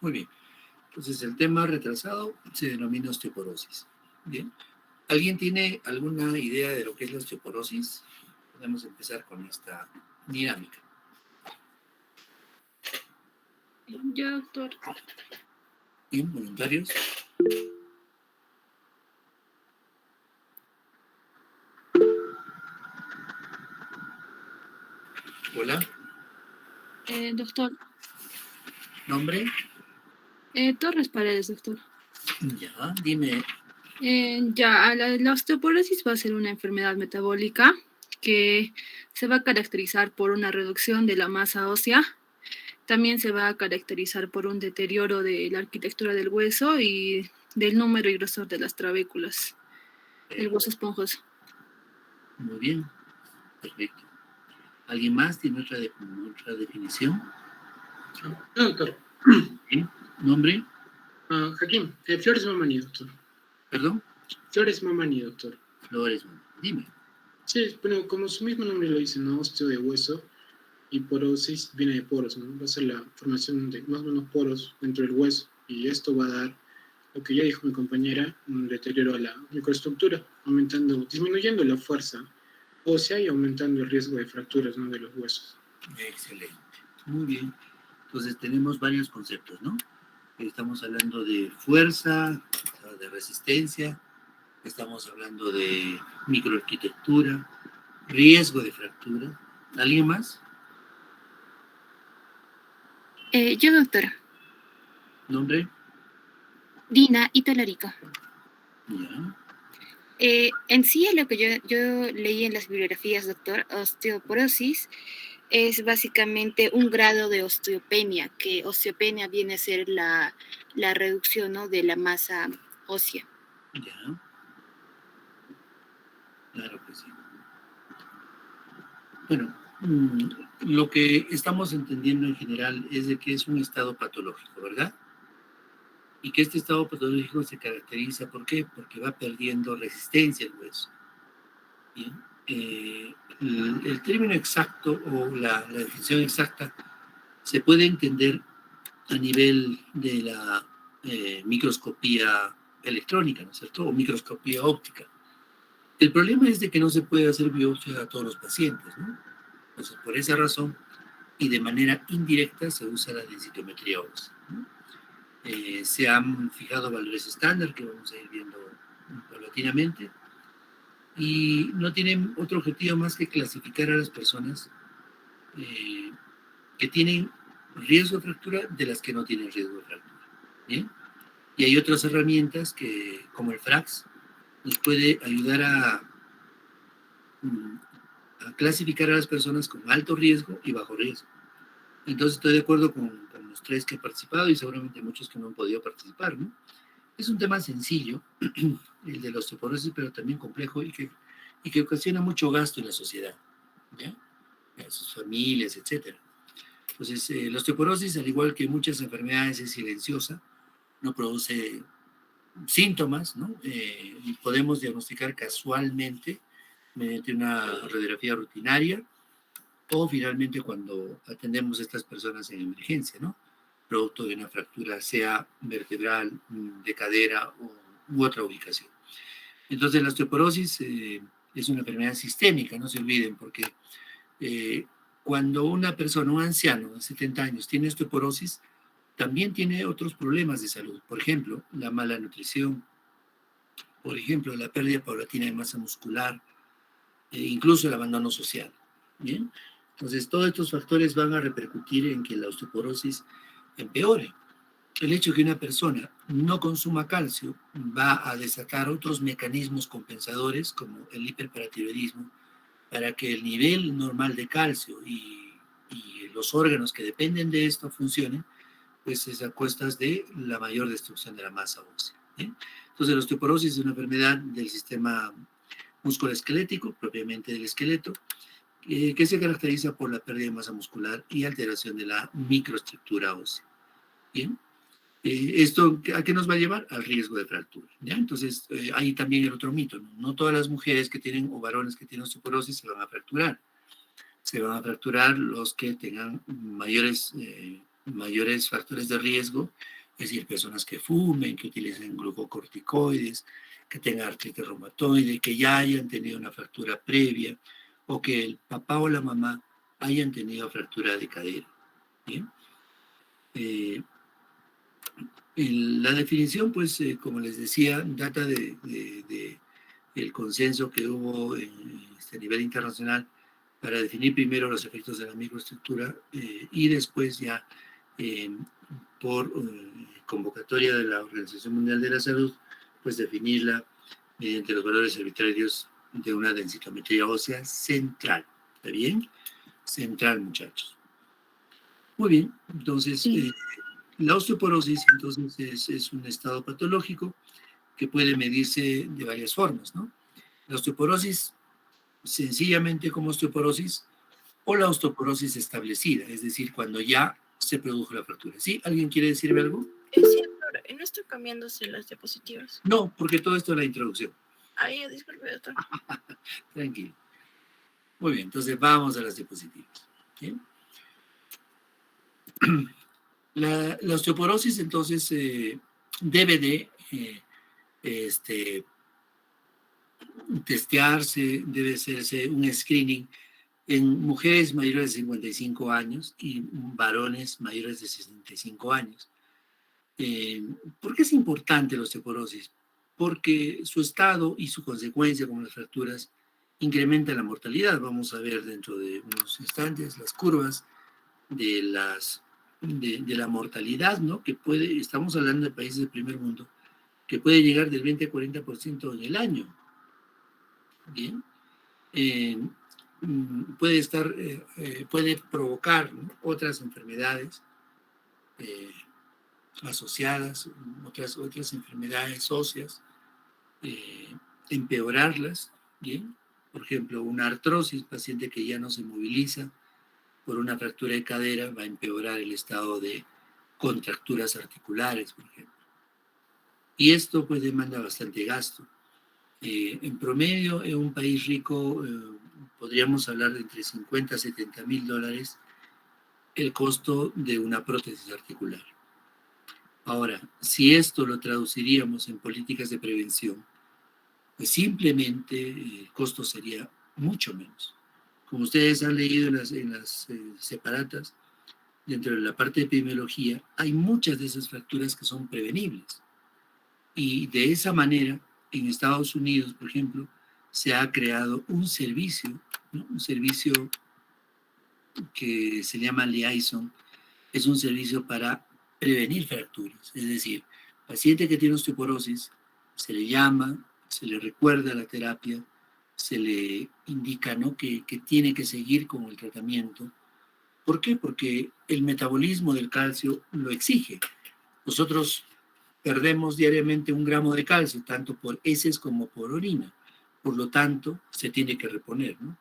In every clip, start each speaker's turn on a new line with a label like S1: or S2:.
S1: Muy bien. Entonces, el tema retrasado se denomina osteoporosis. Bien. ¿Alguien tiene alguna idea de lo que es la osteoporosis? Podemos empezar con esta dinámica.
S2: Yo, doctor.
S1: Bien, voluntarios. Hola.
S2: Doctor.
S1: ¿Nombre?
S2: Torres Paredes, doctor.
S1: Ya, dime.
S2: La osteoporosis va a ser una enfermedad metabólica que se va a caracterizar por una reducción de la masa ósea. También se va a caracterizar por un deterioro de la arquitectura del hueso y del número y grosor de las trabéculas, el hueso esponjoso.
S1: Muy bien, perfecto. ¿Alguien más tiene otra definición?
S3: No, doctor.
S1: ¿Sí? ¿Nombre?
S3: Joaquín, Flores Mamani, doctor.
S1: ¿Perdón?
S3: Flores Mamani, doctor.
S1: Flores Mamani, dime.
S3: Sí, bueno, como su mismo nombre lo dice, ¿no? Osteo de hueso y porosis viene de poros, ¿no? Va a ser la formación de más o menos poros dentro del hueso y esto va a dar, lo que ya dijo mi compañera, un deterioro a la microestructura, disminuyendo la fuerza ósea y aumentando el riesgo de fracturas, ¿no? De los huesos.
S1: Excelente, muy bien. Entonces tenemos varios conceptos, ¿no? Estamos hablando de fuerza, de resistencia, estamos hablando de microarquitectura, riesgo de fractura. ¿Alguien más?
S4: Yo, doctora.
S1: ¿Nombre?
S4: Dina Italarico.
S1: Ya.
S4: En sí, lo que yo leí en las bibliografías, doctor, osteoporosis es básicamente un grado de osteopenia, que osteopenia viene a ser la reducción, ¿no?, de la masa ósea.
S1: Ya. Claro que sí. Bueno, lo que estamos entendiendo en general es de que es un estado patológico, ¿verdad? Y que este estado patológico se caracteriza, ¿por qué? Porque va perdiendo resistencia el hueso. Bien. El término exacto o la definición exacta se puede entender a nivel de la microscopía electrónica, ¿no es cierto? O microscopía óptica. El problema es de que no se puede hacer biopsia a todos los pacientes, ¿no? Entonces, por esa razón, y de manera indirecta, se usa la densitometría ósea, ¿no? Se han fijado valores estándar que vamos a ir viendo paulatinamente y no tienen otro objetivo más que clasificar a las personas que tienen riesgo de fractura de las que no tienen riesgo de fractura. ¿Bien? Y hay otras herramientas que, como el FRAX, nos puede ayudar a clasificar a las personas con alto riesgo y bajo riesgo. Entonces estoy de acuerdo con los tres que han participado y seguramente muchos que no han podido participar, ¿no? Es un tema sencillo, el de la osteoporosis, pero también complejo y que ocasiona mucho gasto en la sociedad, ¿ya? A sus familias, etc. Entonces, la osteoporosis, al igual que muchas enfermedades, es silenciosa, no produce síntomas, ¿no? Y podemos diagnosticar casualmente mediante una radiografía rutinaria o finalmente cuando atendemos a estas personas en emergencia, ¿no? Producto de una fractura, sea vertebral, de cadera u otra ubicación. Entonces, la osteoporosis es una enfermedad sistémica, no se olviden, porque cuando una persona, un anciano de 70 años, tiene osteoporosis, también tiene otros problemas de salud. Por ejemplo, la mala nutrición, por ejemplo, la pérdida paulatina de masa muscular, incluso el abandono social. ¿Bien? Entonces, todos estos factores van a repercutir en que la osteoporosis empeore. El hecho de que una persona no consuma calcio va a desatar otros mecanismos compensadores, como el hiperparatiroidismo, para que el nivel normal de calcio y los órganos que dependen de esto funcionen, pues es a cuestas de la mayor destrucción de la masa ósea. Entonces, la osteoporosis es una enfermedad del sistema musculoesquelético, propiamente del esqueleto, que se caracteriza por la pérdida de masa muscular y alteración de la microestructura ósea. Bien. ¿Esto a qué nos va a llevar? Al riesgo de fractura. ¿Ya? Entonces, hay también el otro mito, ¿no? No todas las mujeres que tienen o varones que tienen osteoporosis se van a fracturar. Se van a fracturar los que tengan mayores mayores factores de riesgo, es decir, personas que fumen, que utilicen glucocorticoides, que tengan artritis reumatoide, que ya hayan tenido una fractura previa, o que el papá o la mamá hayan tenido fractura de cadera. ¿Bien? La definición, pues, como les decía, data del consenso que hubo a nivel internacional para definir primero los efectos de la microestructura y después ya por convocatoria de la Organización Mundial de la Salud, pues definirla mediante los valores arbitrarios de una densitometría ósea central. ¿Está bien? Central, muchachos. Muy bien, entonces la osteoporosis entonces es un estado patológico que puede medirse de varias formas, ¿no? La osteoporosis sencillamente como osteoporosis o la osteoporosis establecida, es decir, cuando ya se produjo la fractura. ¿Sí? ¿Alguien quiere decirme algo?
S5: Sí, doctor, no están cambiándose las diapositivas.
S1: No, porque todo esto es la introducción.
S5: Ay, disculpe, doctor.
S1: Tranquilo. Muy bien, entonces vamos a las diapositivas. ¿Bien? La osteoporosis entonces debe de testearse, debe hacerse un screening en mujeres mayores de 55 años y varones mayores de 65 años. ¿Por qué es importante la osteoporosis? Porque su estado y su consecuencia, como las fracturas, incrementa la mortalidad. Vamos a ver dentro de unos instantes las curvas de la mortalidad, ¿no? Que puede, estamos hablando de países del primer mundo, que puede llegar del 20 a 40% en el año. Bien. Puede provocar, ¿no?, otras enfermedades asociadas, otras enfermedades óseas, empeorarlas, ¿bien? Por ejemplo, una artrosis, paciente que ya no se moviliza por una fractura de cadera, va a empeorar el estado de contracturas articulares, por ejemplo. Y esto pues demanda bastante gasto. En promedio, en un país rico, podríamos hablar de entre 50 a 70 mil dólares el costo de una prótesis articular. Ahora, si esto lo traduciríamos en políticas de prevención, pues simplemente el costo sería mucho menos. Como ustedes han leído en las separatas, dentro de la parte de epidemiología, hay muchas de esas fracturas que son prevenibles. Y de esa manera, en Estados Unidos, por ejemplo, se ha creado un servicio, ¿no?, un servicio que se llama Liaison. Es un servicio para prevenir fracturas. Es decir, paciente que tiene osteoporosis, se le llama, se le recuerda la terapia, se le indica, ¿no?, que tiene que seguir con el tratamiento. ¿Por qué? Porque el metabolismo del calcio lo exige. Nosotros perdemos diariamente 1 gramo de calcio, tanto por heces como por orina. Por lo tanto, se tiene que reponer, ¿no?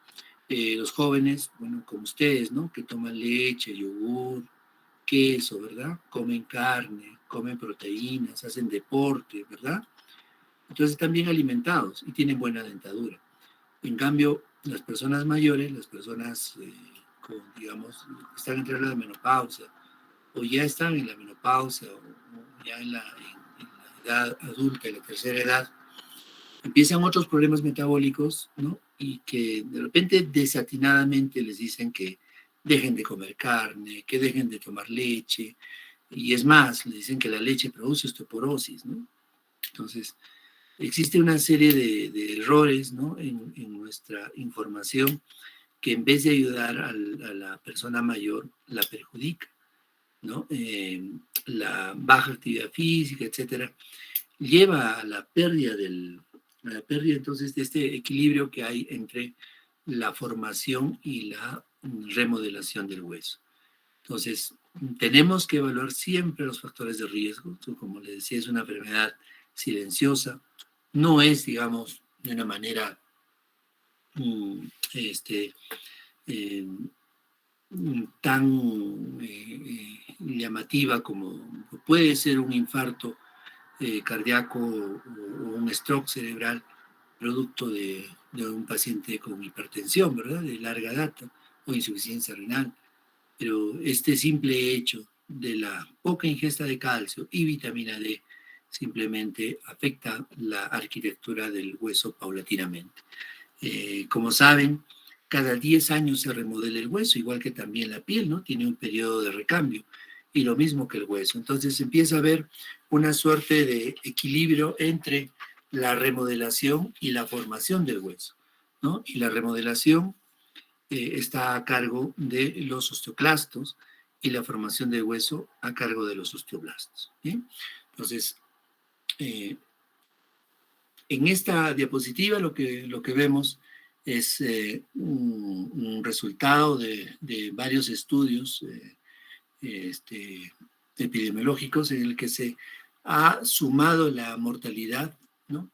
S1: Los jóvenes, bueno, como ustedes, ¿no?, que toman leche, yogur, queso, ¿verdad? Comen carne, comen proteínas, hacen deporte, ¿verdad? Entonces están bien alimentados y tienen buena dentadura. En cambio, las personas mayores, las personas digamos, están entrando en la menopausia, o ya están en la menopausia, o ya en la edad adulta, en la tercera edad, empiezan otros problemas metabólicos, ¿no? Y que de repente desatinadamente les dicen que dejen de comer carne, que dejen de tomar leche, y es más, les dicen que la leche produce osteoporosis, ¿no? Entonces, existe una serie de errores, ¿no?, en nuestra información que en vez de ayudar a la persona mayor, la perjudica, ¿no? La baja actividad física, etcétera, lleva a la pérdida entonces de este equilibrio que hay entre la formación y la remodelación del hueso. Entonces, tenemos que evaluar siempre los factores de riesgo. Como les decía, es una enfermedad silenciosa, no es, digamos, de una manera tan llamativa como puede ser un infarto cardíaco o un stroke cerebral producto de un paciente con hipertensión, ¿verdad?, de larga data, o insuficiencia renal. Pero este simple hecho de la poca ingesta de calcio y vitamina D simplemente afecta la arquitectura del hueso paulatinamente. Como saben, cada 10 años se remodela el hueso, igual que también la piel, ¿no? Tiene un periodo de recambio, y lo mismo que el hueso. Entonces empieza a haber una suerte de equilibrio entre la remodelación y la formación del hueso, ¿no? Y la remodelación está a cargo de los osteoclastos y la formación del hueso a cargo de los osteoblastos. ¿Bien? Entonces, en esta diapositiva lo que vemos es un resultado de varios estudios epidemiológicos en el que se ha sumado la mortalidad, ¿no?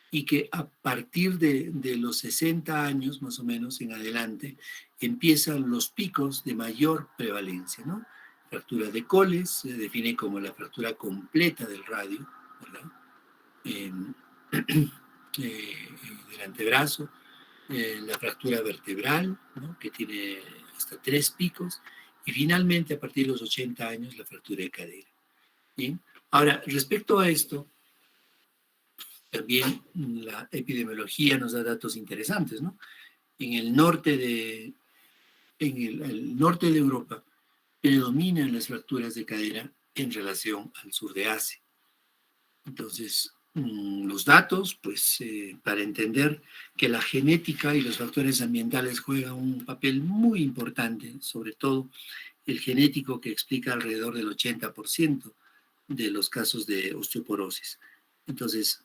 S1: Y que a partir de los 60 años más o menos en adelante empiezan los picos de mayor prevalencia, ¿no? Fractura de Coles se define como la fractura completa del radio, ¿verdad? Del antebrazo, la fractura vertebral, ¿no? Que tiene hasta 3 picos, y finalmente a partir de los 80 años la fractura de cadera. ¿Bien? Ahora, respecto a esto, también la epidemiología nos da datos interesantes, ¿no? En el norte de Europa predominan las fracturas de cadera en relación al sur de Asia. Entonces, los datos, pues, para entender que la genética y los factores ambientales juegan un papel muy importante, sobre todo el genético, que explica alrededor del 80% de los casos de osteoporosis. Entonces,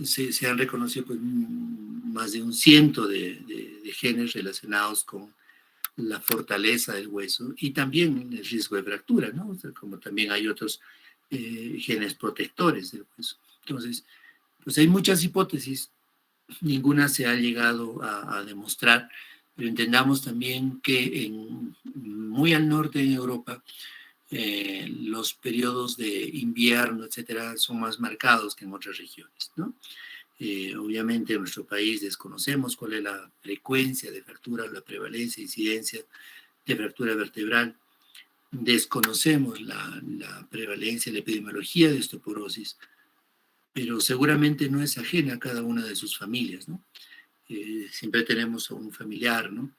S1: se han reconocido pues, más de 100 de genes relacionados con la fortaleza del hueso y también el riesgo de fractura, ¿no? O sea, como también hay otros genes protectores del hueso. Entonces, pues hay muchas hipótesis, ninguna se ha llegado a demostrar, pero entendamos también que muy al norte en Europa, los periodos de invierno, etcétera, son más marcados que en otras regiones, ¿no? Obviamente en nuestro país desconocemos cuál es la frecuencia de fractura, la prevalencia, incidencia de fractura vertebral, desconocemos la prevalencia, la epidemiología de osteoporosis, pero seguramente no es ajena a cada una de sus familias, ¿no? Siempre tenemos a un familiar, ¿no?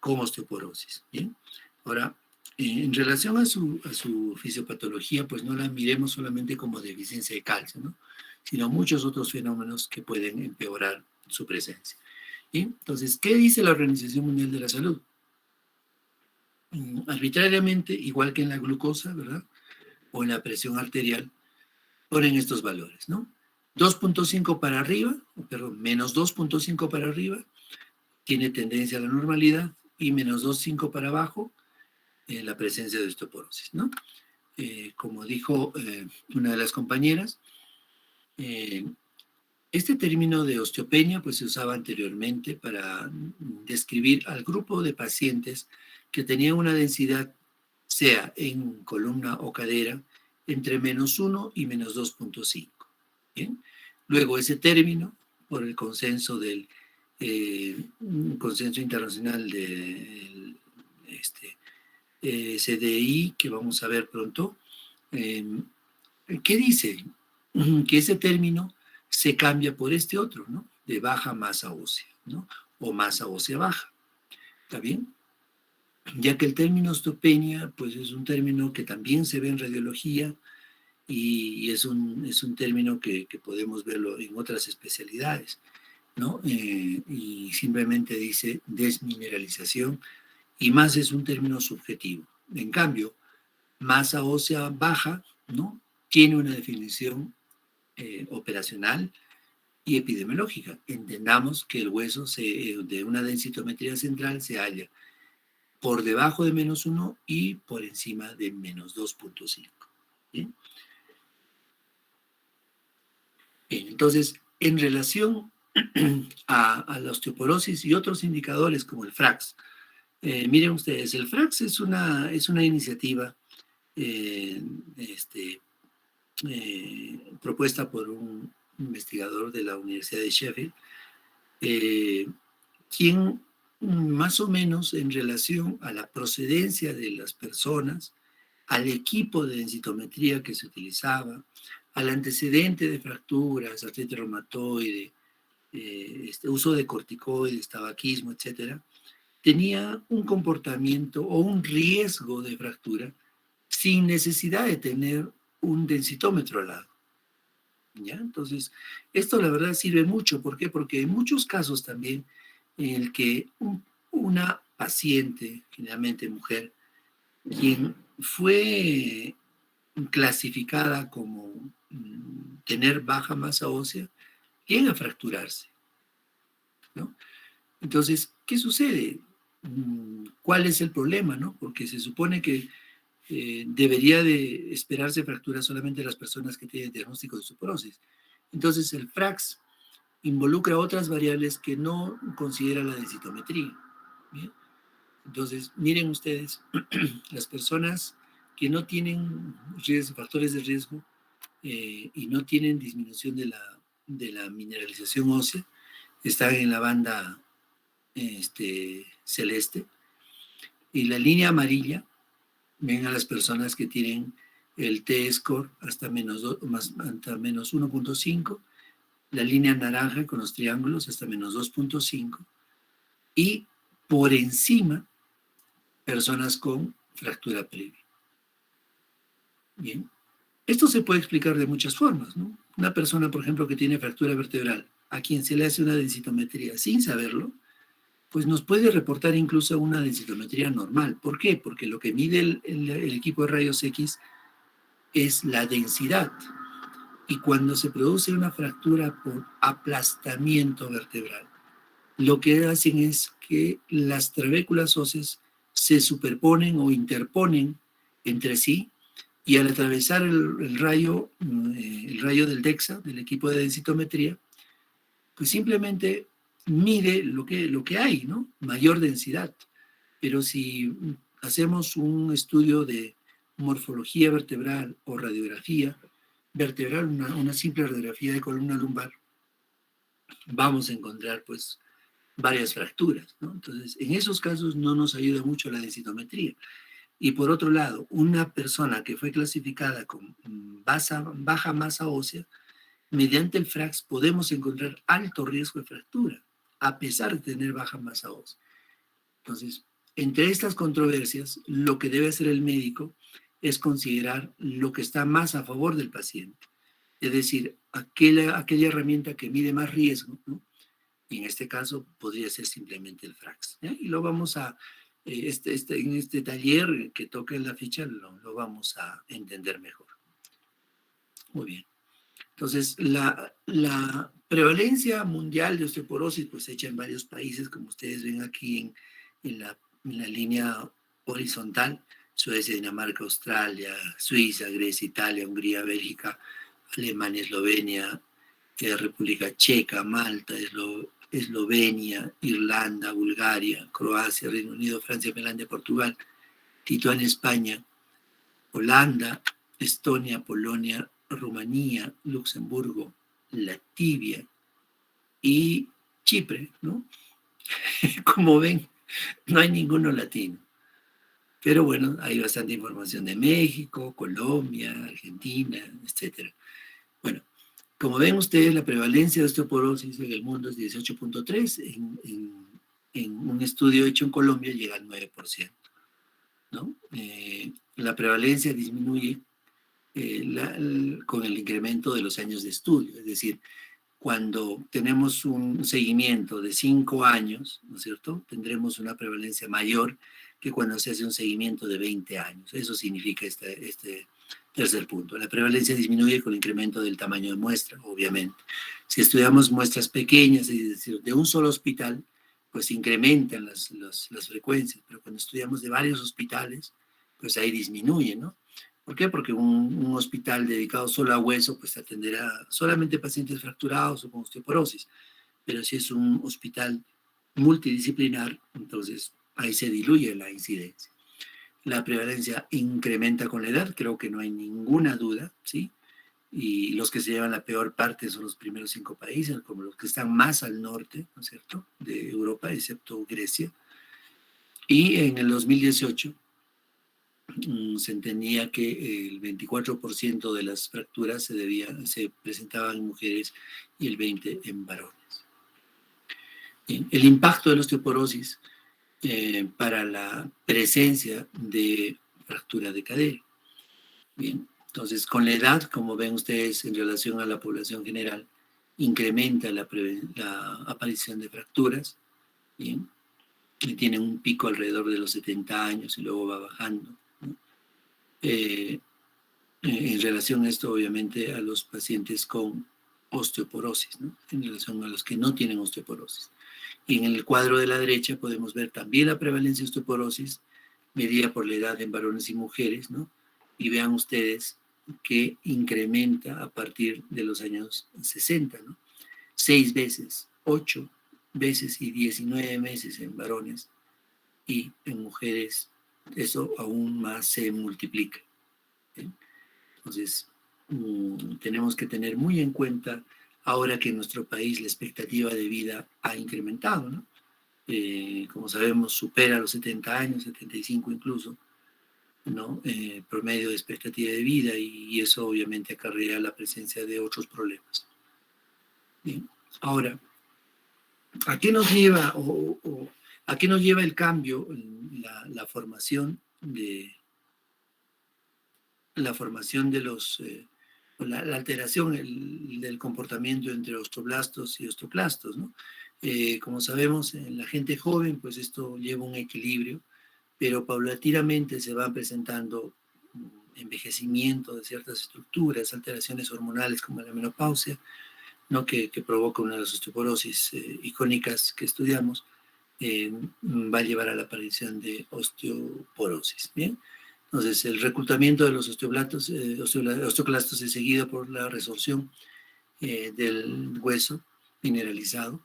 S1: Con osteoporosis, ¿bien? Ahora, en relación a su fisiopatología, pues no la miremos solamente como deficiencia de calcio, ¿no? Sino muchos otros fenómenos que pueden empeorar su presencia. ¿Bien? Entonces, ¿qué dice la Organización Mundial de la Salud? Arbitrariamente, igual que en la glucosa, ¿verdad? O en la presión arterial, ponen estos valores, ¿no? 2.5 para arriba, perdón, menos 2.5 para arriba, tiene tendencia a la normalidad, y menos 2.5 para abajo, la presencia de osteoporosis, ¿no? Como dijo una de las compañeras, este término de osteopenia pues se usaba anteriormente para describir al grupo de pacientes que tenían una densidad, sea en columna o cadera, entre menos 1 y menos 2.5. ¿Bien? Luego ese término, por el consenso del consenso internacional del CDI, que vamos a ver pronto, ¿qué dice? Que ese término se cambia por este otro, ¿no? De baja masa ósea, ¿no? O masa ósea baja. ¿Está bien? Ya que el término osteopenia, pues es un término que también se ve en radiología y es un término que podemos verlo en otras especialidades, ¿no? Y simplemente dice desmineralización, y más es un término subjetivo. En cambio, masa ósea baja, ¿no? Tiene una definición operacional y epidemiológica. Entendamos que el hueso de una densitometría central se halla por debajo de menos 1 y por encima de menos 2.5. ¿Bien? Bien, entonces, en relación a la osteoporosis y otros indicadores como el FRAX, miren ustedes, el FRAX es una iniciativa propuesta por un investigador de la Universidad de Sheffield, quien más o menos en relación a la procedencia de las personas al equipo de densitometría que se utilizaba, al antecedente de fracturas, artritis reumatoide, uso de corticoides, tabaquismo, etcétera, tenía un comportamiento o un riesgo de fractura sin necesidad de tener un densitómetro al lado. ¿Ya? Entonces, esto la verdad sirve mucho. ¿Por qué? Porque en muchos casos también en el que una paciente, generalmente mujer, quien fue clasificada como tener baja masa ósea, llega a fracturarse, ¿no? Entonces, ¿qué sucede? ¿Cuál es el problema, no? Porque se supone que debería de esperarse fracturas solamente en las personas que tienen diagnóstico de osteoporosis. Entonces, el FRAX involucra otras variables que no considera la densitometría. ¿Bien? Entonces, miren ustedes, las personas que no tienen factores de riesgo y no tienen disminución de la mineralización ósea, están en la banda celeste, y la línea amarilla ven a las personas que tienen el T-score hasta menos 1.5, la línea naranja con los triángulos hasta menos 2.5, y por encima personas con fractura previa. Bien, esto se puede explicar de muchas formas, ¿no? Una persona, por ejemplo, que tiene fractura vertebral, a quien se le hace una densitometría sin saberlo, pues nos puede reportar incluso una densitometría normal. ¿Por qué? Porque lo que mide el equipo de rayos X es la densidad. Y cuando se produce una fractura por aplastamiento vertebral, lo que hacen es que las trabéculas óseas se superponen o interponen entre sí, y al atravesar el rayo del DEXA, del equipo de densitometría, pues simplemente mide lo que hay, ¿no? Mayor densidad. Pero si hacemos un estudio de morfología vertebral o radiografía vertebral, una simple radiografía de columna lumbar, vamos a encontrar pues varias fracturas, ¿no? Entonces, en esos casos no nos ayuda mucho la densitometría. Y por otro lado, una persona que fue clasificada con baja masa ósea, mediante el FRAX podemos encontrar alto riesgo de fractura, a pesar de tener baja masa ósea. Entonces, entre estas controversias, lo que debe hacer el médico es considerar lo que está más a favor del paciente. Es decir, aquella herramienta que mide más riesgo, ¿no? Y en este caso podría ser simplemente el FRAX, ¿ya? Y lo vamos a, en este taller que toca en la ficha, lo vamos a entender mejor. Muy bien. Entonces, la prevalencia mundial de osteoporosis, pues hecha en varios países, como ustedes ven aquí en la línea horizontal: Suecia, Dinamarca, Australia, Suiza, Grecia, Italia, Hungría, Bélgica, Alemania, Eslovenia, República Checa, Malta, Eslovenia, Irlanda, Bulgaria, Croacia, Reino Unido, Francia, Finlandia, Portugal, Lituania, España, Holanda, Estonia, Polonia, Rumanía, Luxemburgo, Latvia y Chipre, ¿no? Como ven, no hay ninguno latino. Pero bueno, hay bastante información de México, Colombia, Argentina, etc. Bueno, como ven ustedes, la prevalencia de osteoporosis en el mundo es 18.3. En un estudio hecho en Colombia llega al 9%, ¿no? La prevalencia disminuye con el incremento de los años de estudio. Es decir, cuando tenemos un seguimiento de 5 años, ¿no es cierto?, tendremos una prevalencia mayor que cuando se hace un seguimiento de 20 años. Eso significa este tercer punto. La prevalencia disminuye con el incremento del tamaño de muestra, obviamente. Si estudiamos muestras pequeñas, es decir, de un solo hospital, pues incrementan las frecuencias, pero cuando estudiamos de varios hospitales, pues ahí disminuye, ¿no? ¿Por qué? Porque un hospital dedicado solo a hueso, pues atenderá solamente pacientes fracturados o con osteoporosis. Pero si es un hospital multidisciplinar, entonces ahí se diluye la incidencia. La prevalencia incrementa con la edad, creo que no hay ninguna duda, ¿sí? Y los que se llevan la peor parte son los primeros 5 países, como los que están más al norte, ¿no es cierto?, de Europa, excepto Grecia. Y en el 2018 se entendía que el 24% de las fracturas se presentaban en mujeres y el 20% en varones. Bien, el impacto de la osteoporosis para la presencia de fractura de cadera. Bien, entonces con la edad, como ven ustedes en relación a la población general, incrementa la aparición de fracturas. Bien, y tiene un pico alrededor de los 70 años y luego va bajando, ¿no? En relación a esto, obviamente, a los pacientes con osteoporosis, ¿no? En relación a los que no tienen osteoporosis. Y en el cuadro de la derecha podemos ver también la prevalencia de osteoporosis medida por la edad en varones y mujeres, ¿no? Y vean ustedes que incrementa a partir de los años 60, ¿no? 6 veces, 8 veces y 19 meses en varones, y en mujeres eso aún más se multiplica. ¿Sí? Entonces, tenemos que tener muy en cuenta ahora que en nuestro país la expectativa de vida ha incrementado, ¿no? Como sabemos, supera los 70 años, 75 incluso, ¿no? Promedio de expectativa de vida, y eso obviamente acarrea la presencia de otros problemas. Bien. Ahora, ¿a qué nos lleva a qué nos lleva el cambio, la formación de los la alteración del comportamiento entre osteoblastos y osteoclastos, ¿no? Como sabemos, en la gente joven, pues esto lleva un equilibrio, pero paulatinamente se va presentando envejecimiento de ciertas estructuras, alteraciones hormonales como la menopausia, ¿no? que provoca una de las osteoporosis icónicas que estudiamos, va a llevar a la aparición de osteoporosis. Bien, entonces el reclutamiento de los osteoblastos es seguido por la resorción del hueso mineralizado,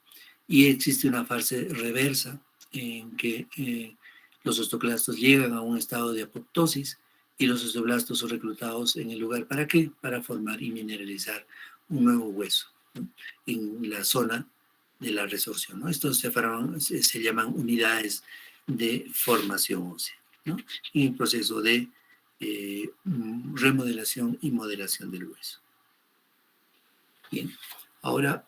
S1: y existe una fase reversa en que los osteoclastos llegan a un estado de apoptosis y los osteoblastos son reclutados en el lugar. ¿Para qué? Para formar y mineralizar un nuevo hueso, ¿no? En la zona de la resorción, ¿no? Estos se llaman unidades de formación ósea, ¿no? Y un proceso de remodelación y modelación del hueso. Bien, ahora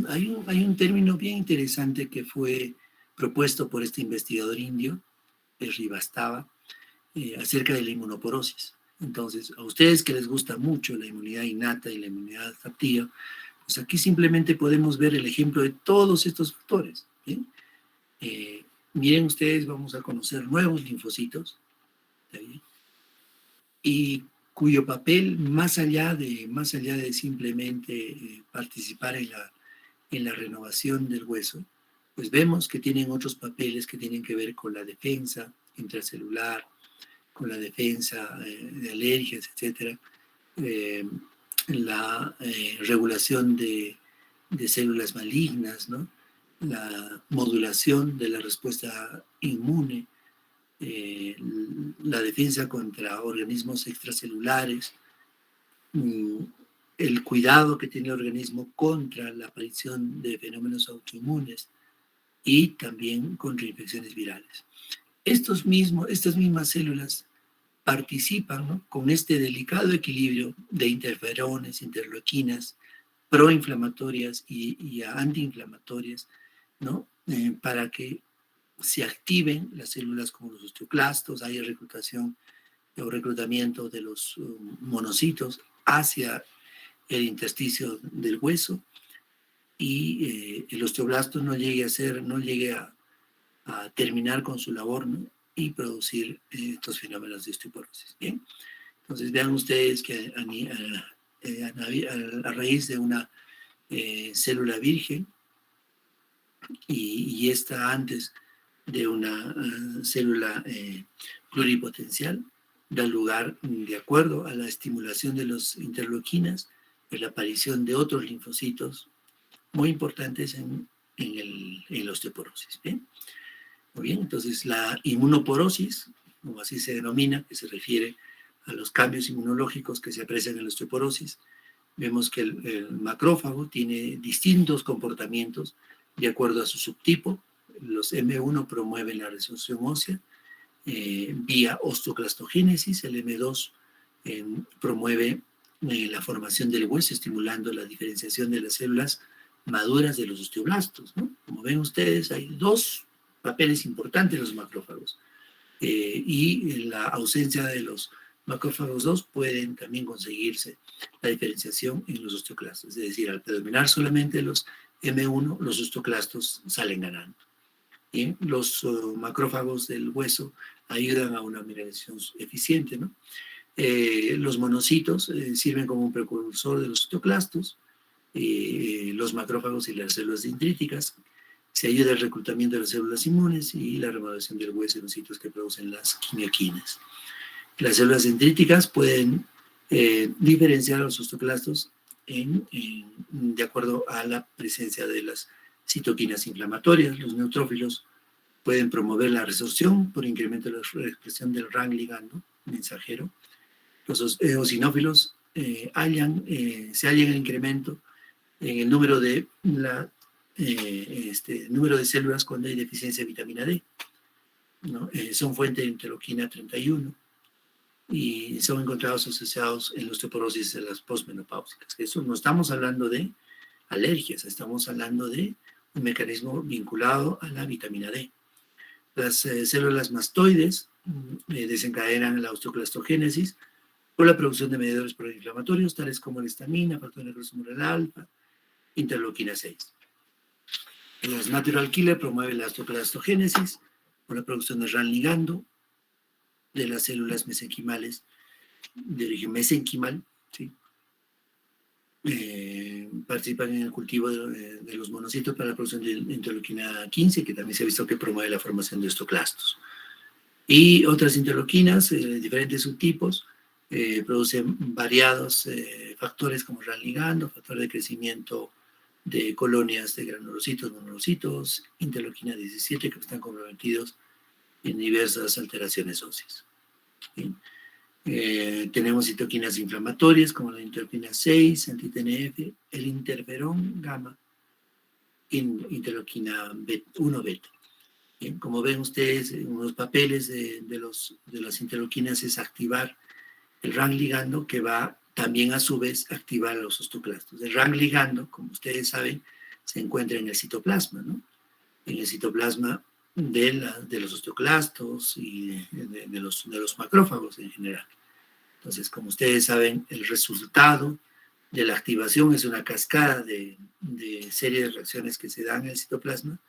S1: hay un término bien interesante que fue propuesto por este investigador indio, Srivastava, acerca de la inmunoporosis. Entonces, a ustedes que les gusta mucho la inmunidad innata y la inmunidad adaptiva, pues aquí simplemente podemos ver el ejemplo de todos estos factores. ¿Bien? Miren ustedes, vamos a conocer nuevos linfocitos, ¿está bien? Y cuyo papel, más allá de simplemente participar en la renovación del hueso, pues vemos que tienen otros papeles que tienen que ver con la defensa intracelular, con la defensa de alergias, etcétera, la regulación de células malignas, ¿no? La modulación de la respuesta inmune, la defensa contra organismos extracelulares, el cuidado que tiene el organismo contra la aparición de fenómenos autoinmunes y también contra infecciones virales. Estas mismas células participan, ¿no? Con este delicado equilibrio de interferones, interleuquinas, proinflamatorias y antiinflamatorias, ¿no? Para que se activen las células como los osteoclastos, haya reclutación o reclutamiento de los monocitos hacia el intersticio del hueso, y el osteoblasto no llegue a terminar con su labor, ¿no? Y producir estos fenómenos de osteoporosis. Bien, entonces vean ustedes que a raíz de una célula virgen y esta antes de una célula pluripotencial, da lugar, de acuerdo a la estimulación de los interleuquinas, a la aparición de otros linfocitos muy importantes en la osteoporosis. ¿Bien? Muy bien, entonces la inmunoporosis, como así se denomina, que se refiere a los cambios inmunológicos que se aprecian en la osteoporosis, vemos que el macrófago tiene distintos comportamientos de acuerdo a su subtipo. Los M1 promueven la resorción ósea, vía osteoclastogénesis. El M2 promueve la formación del hueso, estimulando la diferenciación de las células maduras de los osteoblastos, ¿no? Como ven ustedes, hay dos papeles importantes en los macrófagos. Y en la ausencia de los macrófagos 2 pueden también conseguirse la diferenciación en los osteoclastos. Es decir, al predominar solamente los M1, los osteoclastos salen ganando. ¿Bien? Los macrófagos del hueso ayudan a una mineralización eficiente, ¿no? Los monocitos sirven como un precursor de los osteoclastos. Los macrófagos y las células dendríticas se ayuda al reclutamiento de las células inmunes y la remodelación del hueso en los sitios que producen las quimioquinas. Las células dendríticas pueden diferenciar a los osteoclastos de acuerdo a la presencia de las citoquinas inflamatorias. Los neutrófilos pueden promover la resorción por incremento de la expresión del RAN ligando mensajero. Los eosinófilos se hallan en incremento en el número de número de células cuando hay deficiencia de vitamina D, ¿no? Son fuente de interleuquina 31 y son encontrados asociados en la osteoporosis de las postmenopáusicas. Eso no estamos hablando de alergias, estamos hablando de un mecanismo vinculado a la vitamina D. Las células mastoides desencadenan la osteoclastogénesis por la producción de mediadores proinflamatorios, tales como la histamina, factor necrosis humoral alfa, interleuquina 6. Los natural killer promueven la osteoclastogénesis por la producción de RAN ligando de las células mesenquimales de origen mesenquimal, ¿sí? Participan en el cultivo de los monocitos para la producción de interleuquina 15, que también se ha visto que promueve la formación de osteoclastos. Y otras interleuquinas, diferentes subtipos, producen variados factores como RAN ligando, factor de crecimiento de colonias de granulocitos, monocitos, interleuquina 17, que están comprometidos en diversas alteraciones óseas. ¿Sí? Tenemos citoquinas inflamatorias como la interleuquina 6, anti-TNF, el interferón gamma, interleuquina 1 beta. Bien, como ven ustedes, unos papeles de las interleuquinas es activar el RAN ligando, que va también a su vez a activar a los osteoclastos. El RAN ligando, como ustedes saben, se encuentra en el citoplasma, ¿no? En el citoplasma de los osteoclastos y de los macrófagos en general. Entonces, como ustedes saben, el resultado de la activación es una cascada de serie de reacciones que se dan en el citoplasma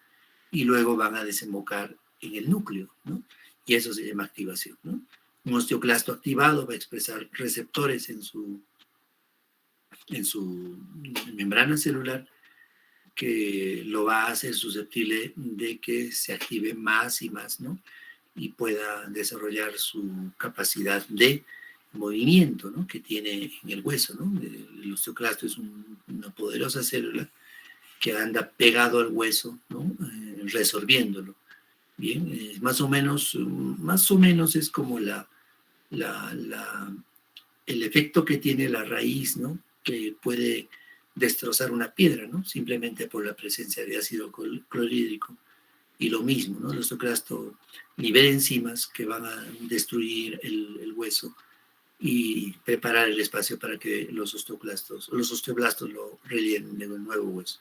S1: y luego van a desembocar en el núcleo, ¿no? Y eso se llama activación, ¿no? Un osteoclasto activado va a expresar receptores en su membrana celular que lo va a hacer susceptible de que se active más y más, ¿no? Y pueda desarrollar su capacidad de movimiento, ¿no? Que tiene en el hueso, ¿no? El osteoclasto es una poderosa célula que anda pegado al hueso, ¿no? Resorbiéndolo. Bien, más o menos es como el efecto que tiene la raíz, ¿no? Que puede destrozar una piedra, ¿no? Simplemente por la presencia de ácido clorhídrico. Y lo mismo, ¿no? El osteoclasto libera enzimas que van a destruir el hueso y preparar el espacio para que los osteoblastos lo rellenen de un nuevo hueso.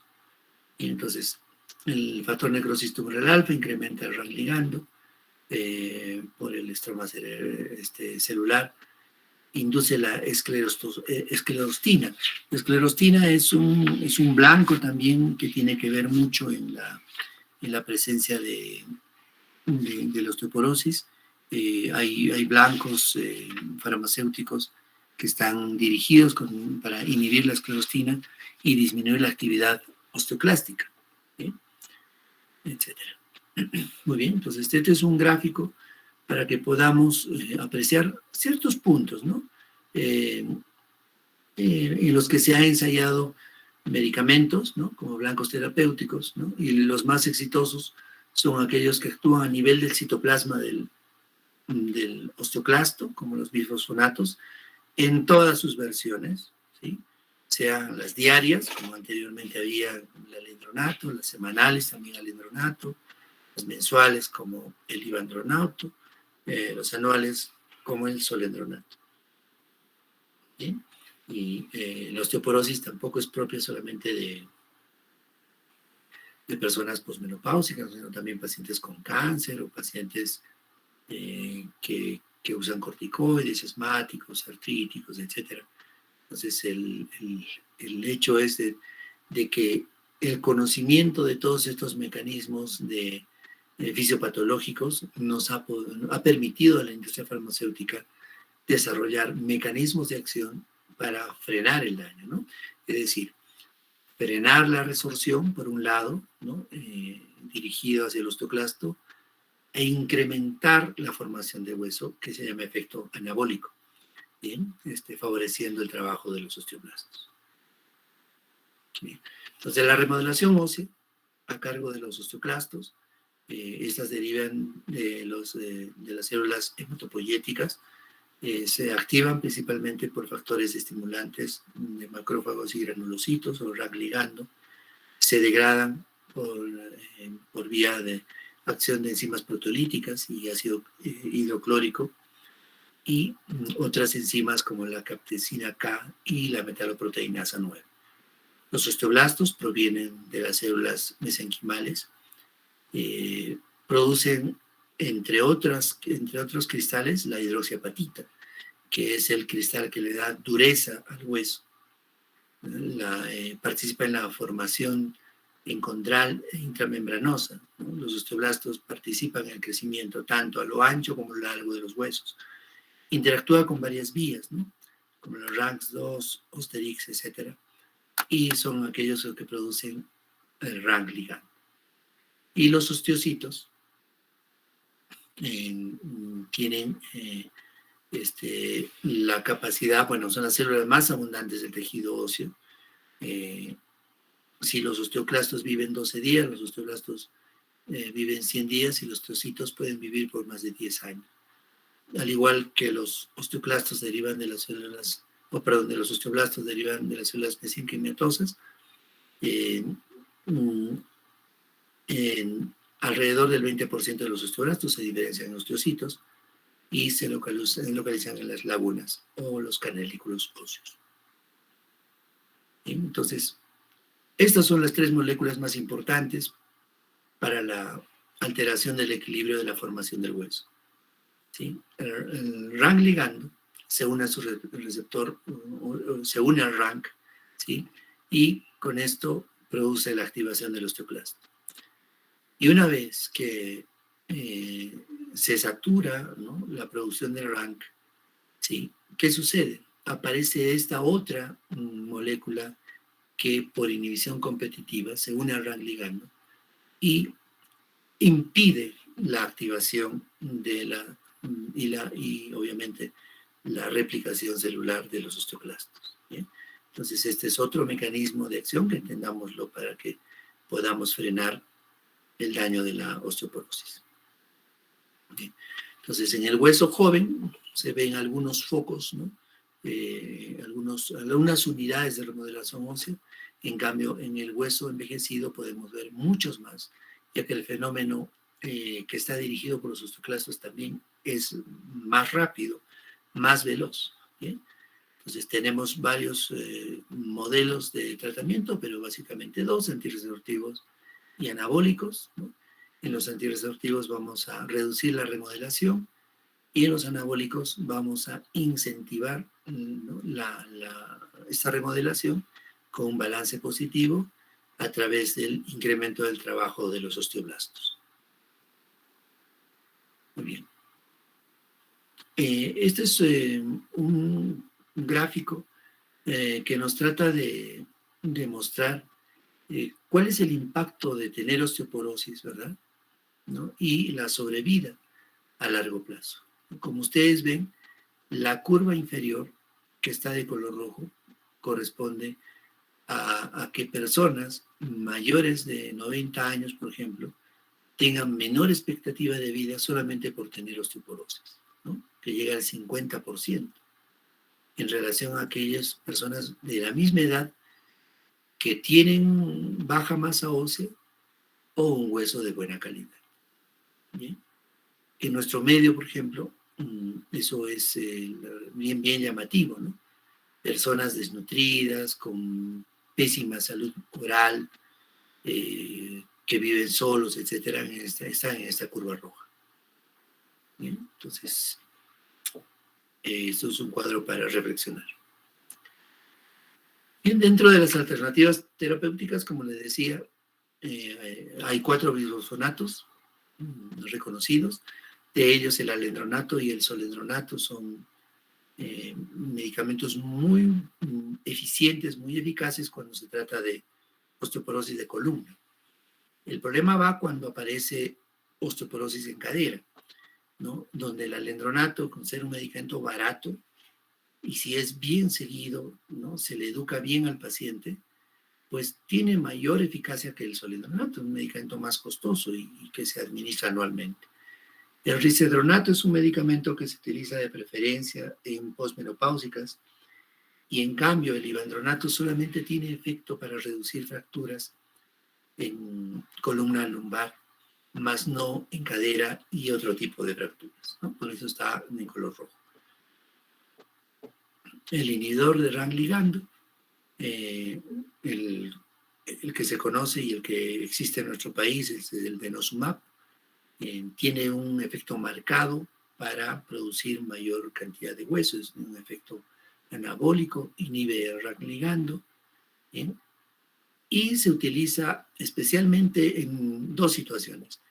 S1: Y entonces, el factor necrosis tumoral alfa incrementa el RAN ligando por el estroma celular, induce la esclerostina. La esclerostina es un blanco también que tiene que ver mucho en la presencia de la osteoporosis. Hay blancos farmacéuticos que están dirigidos para inhibir la esclerostina y disminuir la actividad osteoclástica, ¿sí? Etcétera. Muy bien, entonces este es un gráfico para que podamos apreciar ciertos puntos, ¿no? En los que se ha ensayado medicamentos, ¿no? Como blancos terapéuticos, ¿no? Y los más exitosos son aquellos que actúan a nivel del citoplasma del osteoclasto, como los bifosfonatos, en todas sus versiones, ¿sí? Sean las diarias, como anteriormente había el alendronato, las semanales también alendronato, las mensuales como el ivandronato, los anuales, como el solendronato. ¿Bien? Y la osteoporosis tampoco es propia solamente de personas posmenopáusicas, sino también pacientes con cáncer o pacientes que usan corticoides, asmáticos, artríticos, etc. Entonces, el hecho es de que el conocimiento de todos estos mecanismos fisiopatológicos nos ha permitido a la industria farmacéutica desarrollar mecanismos de acción para frenar el daño, ¿no? Es decir, frenar la resorción, por un lado, ¿no? Dirigido hacia el osteoclasto, e incrementar la formación de hueso, que se llama efecto anabólico, ¿bien? Favoreciendo el trabajo de los osteoblastos. Bien. Entonces, la remodelación ósea, a cargo de los osteoclastos, estas derivan de las células hematopoyéticas, se activan principalmente por factores estimulantes de macrófagos y granulocitos o RAG ligando, se degradan por vía de acción de enzimas proteolíticas y ácido hidroclórico y otras enzimas como la captecina K y la metaloproteinasa 9. Los osteoblastos provienen de las células mesenquimales, producen entre otros cristales la hidroxiapatita, que es el cristal que le da dureza al hueso. Participa en la formación encondral e intramembranosa, ¿no? Los osteoblastos participan en el crecimiento tanto a lo ancho como a lo largo de los huesos. Interactúa con varias vías, ¿no? Como los RANKS2, Osterix, etc. Y son aquellos que producen el RANK ligand. Y los osteocitos tienen la capacidad, bueno, son las células más abundantes del tejido óseo. Si los osteoclastos viven 12 días, los osteoblastos viven 100 días y los osteocitos pueden vivir por más de 10 años. Al igual que los osteoclastos derivan de las células, de los osteoblastos derivan de las células mesenquimatosas, alrededor del 20% de los osteoblastos se diferencian en osteocitos y se localizan en las lagunas o los canalículos óseos. Entonces, estas son las 3 moléculas más importantes para la alteración del equilibrio de la formación del hueso. ¿Sí? El RANK ligando se une a su receptor, se une al RANK, ¿sí? Y con esto produce la activación del osteoclasto. Y una vez que se satura, ¿no?, la producción del RANK, ¿sí?, ¿qué sucede? Aparece esta otra molécula que por inhibición competitiva se une al RANK ligando y impide la activación y obviamente la replicación celular de los osteoclastos. ¿Bien? Entonces este es otro mecanismo de acción que entendámoslo para que podamos frenar el daño de la osteoporosis. ¿Bien? Entonces en el hueso joven se ven algunos focos, ¿no?, algunas unidades de remodelación ósea. En cambio, en el hueso envejecido podemos ver muchos más, ya que el fenómeno que está dirigido por los osteoclastos también es más rápido, más veloz. ¿Bien? Entonces tenemos varios modelos de tratamiento, pero básicamente 2, antirresortivos y anabólicos, ¿no? En los antirresortivos vamos a reducir la remodelación y en los anabólicos vamos a incentivar, ¿no?, esta remodelación con un balance positivo a través del incremento del trabajo de los osteoblastos. Muy bien. Este es un gráfico que nos trata de demostrar cuál es el impacto de tener osteoporosis, ¿verdad?, ¿no?, y la sobrevida a largo plazo. Como ustedes ven, la curva inferior, que está de color rojo, corresponde a que personas mayores de 90 años, por ejemplo, tengan menor expectativa de vida solamente por tener osteoporosis, ¿no?, que llega al 50%, en relación a aquellas personas de la misma edad que tienen baja masa ósea o un hueso de buena calidad. ¿Bien? En nuestro medio, por ejemplo, eso es bien llamativo, ¿no? Personas desnutridas, con pésima salud oral, que viven solos, etcétera, están en esta curva roja. ¿Bien? Entonces, esto es un cuadro para reflexionar. Bien, dentro de las alternativas terapéuticas, como les decía, hay 4 bisfosfonatos reconocidos. De ellos, el alendronato y el solendronato son medicamentos muy eficientes, muy eficaces cuando se trata de osteoporosis de columna. El problema va cuando aparece osteoporosis en cadera, ¿no? Donde el alendronato, con ser un medicamento barato, y si es bien seguido, ¿no? Se le educa bien al paciente, pues tiene mayor eficacia que el solendronato, un medicamento más costoso y que se administra anualmente. El risedronato es un medicamento que se utiliza de preferencia en posmenopáusicas, y en cambio el ivandronato solamente tiene efecto para reducir fracturas en columna lumbar, más no en cadera y otro tipo de fracturas, ¿no? Por eso está en color rojo. El inhibidor de RAN ligando, el que se conoce y el que existe en nuestro país es el denosumab, tiene un efecto marcado para producir mayor cantidad de hueso, es un efecto anabólico, inhibe el RAN ligando, ¿bien? Y se utiliza especialmente en 2 situaciones.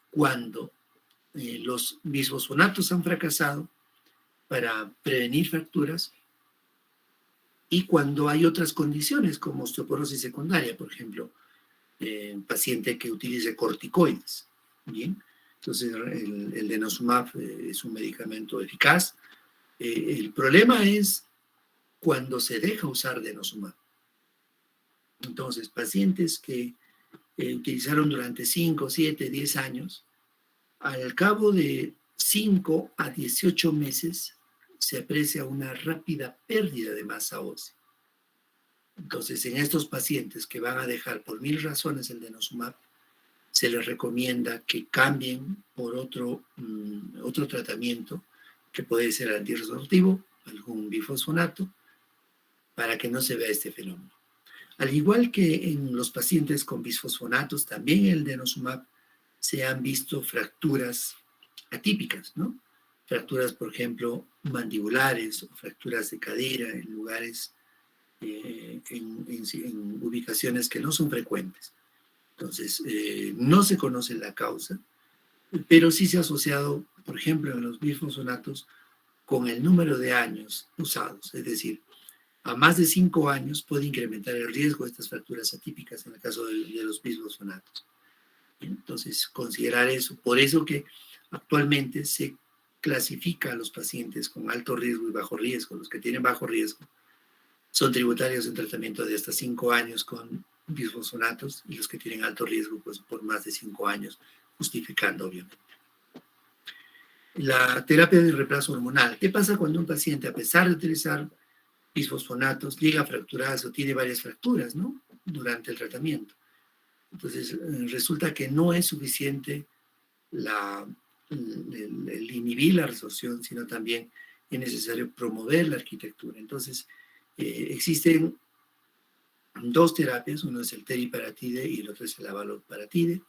S1: Cuando los bisfosfonatos han fracasado para prevenir fracturas, y cuando hay otras condiciones como osteoporosis secundaria, por ejemplo, paciente que utilice corticoides. Bien, entonces el denosumab es un medicamento eficaz. El problema es cuando se deja usar denosumab. Entonces, pacientes que utilizaron durante 5, 7, 10 años, al cabo de 5 a 18 meses se aprecia una rápida pérdida de masa ósea. Entonces, en estos pacientes que van a dejar por 1000 razones el denosumab, se les recomienda que cambien por otro tratamiento que puede ser antirresortivo, algún bifosfonato, para que no se vea este fenómeno. Al igual que en los pacientes con bisfosfonatos, también en el denosumab se han visto fracturas atípicas, ¿no? Fracturas, por ejemplo, mandibulares o fracturas de cadera en lugares, en ubicaciones que no son frecuentes. Entonces, no se conoce la causa, pero sí se ha asociado, por ejemplo, en los bifosfonatos con el número de años usados, es decir, a más de 5 años puede incrementar el riesgo de estas fracturas atípicas en el caso de los bisfosfonatos. Entonces, considerar eso. Por eso que actualmente se clasifica a los pacientes con alto riesgo y bajo riesgo. Los que tienen bajo riesgo son tributarios de un tratamiento de hasta 5 años con bisfosfonatos, y los que tienen alto riesgo, pues por más de 5 años, justificando, obviamente. La terapia de reemplazo hormonal. ¿Qué pasa cuando un paciente, a pesar de utilizar bisfosfonatos, llega a fracturarse o tiene varias fracturas, ¿no? Durante el tratamiento? Entonces, resulta que no es suficiente el inhibir la resorción, sino también es necesario promover la arquitectura. Entonces, existen 2 terapias, uno es el teriparatide y el otro es el abaloparatide.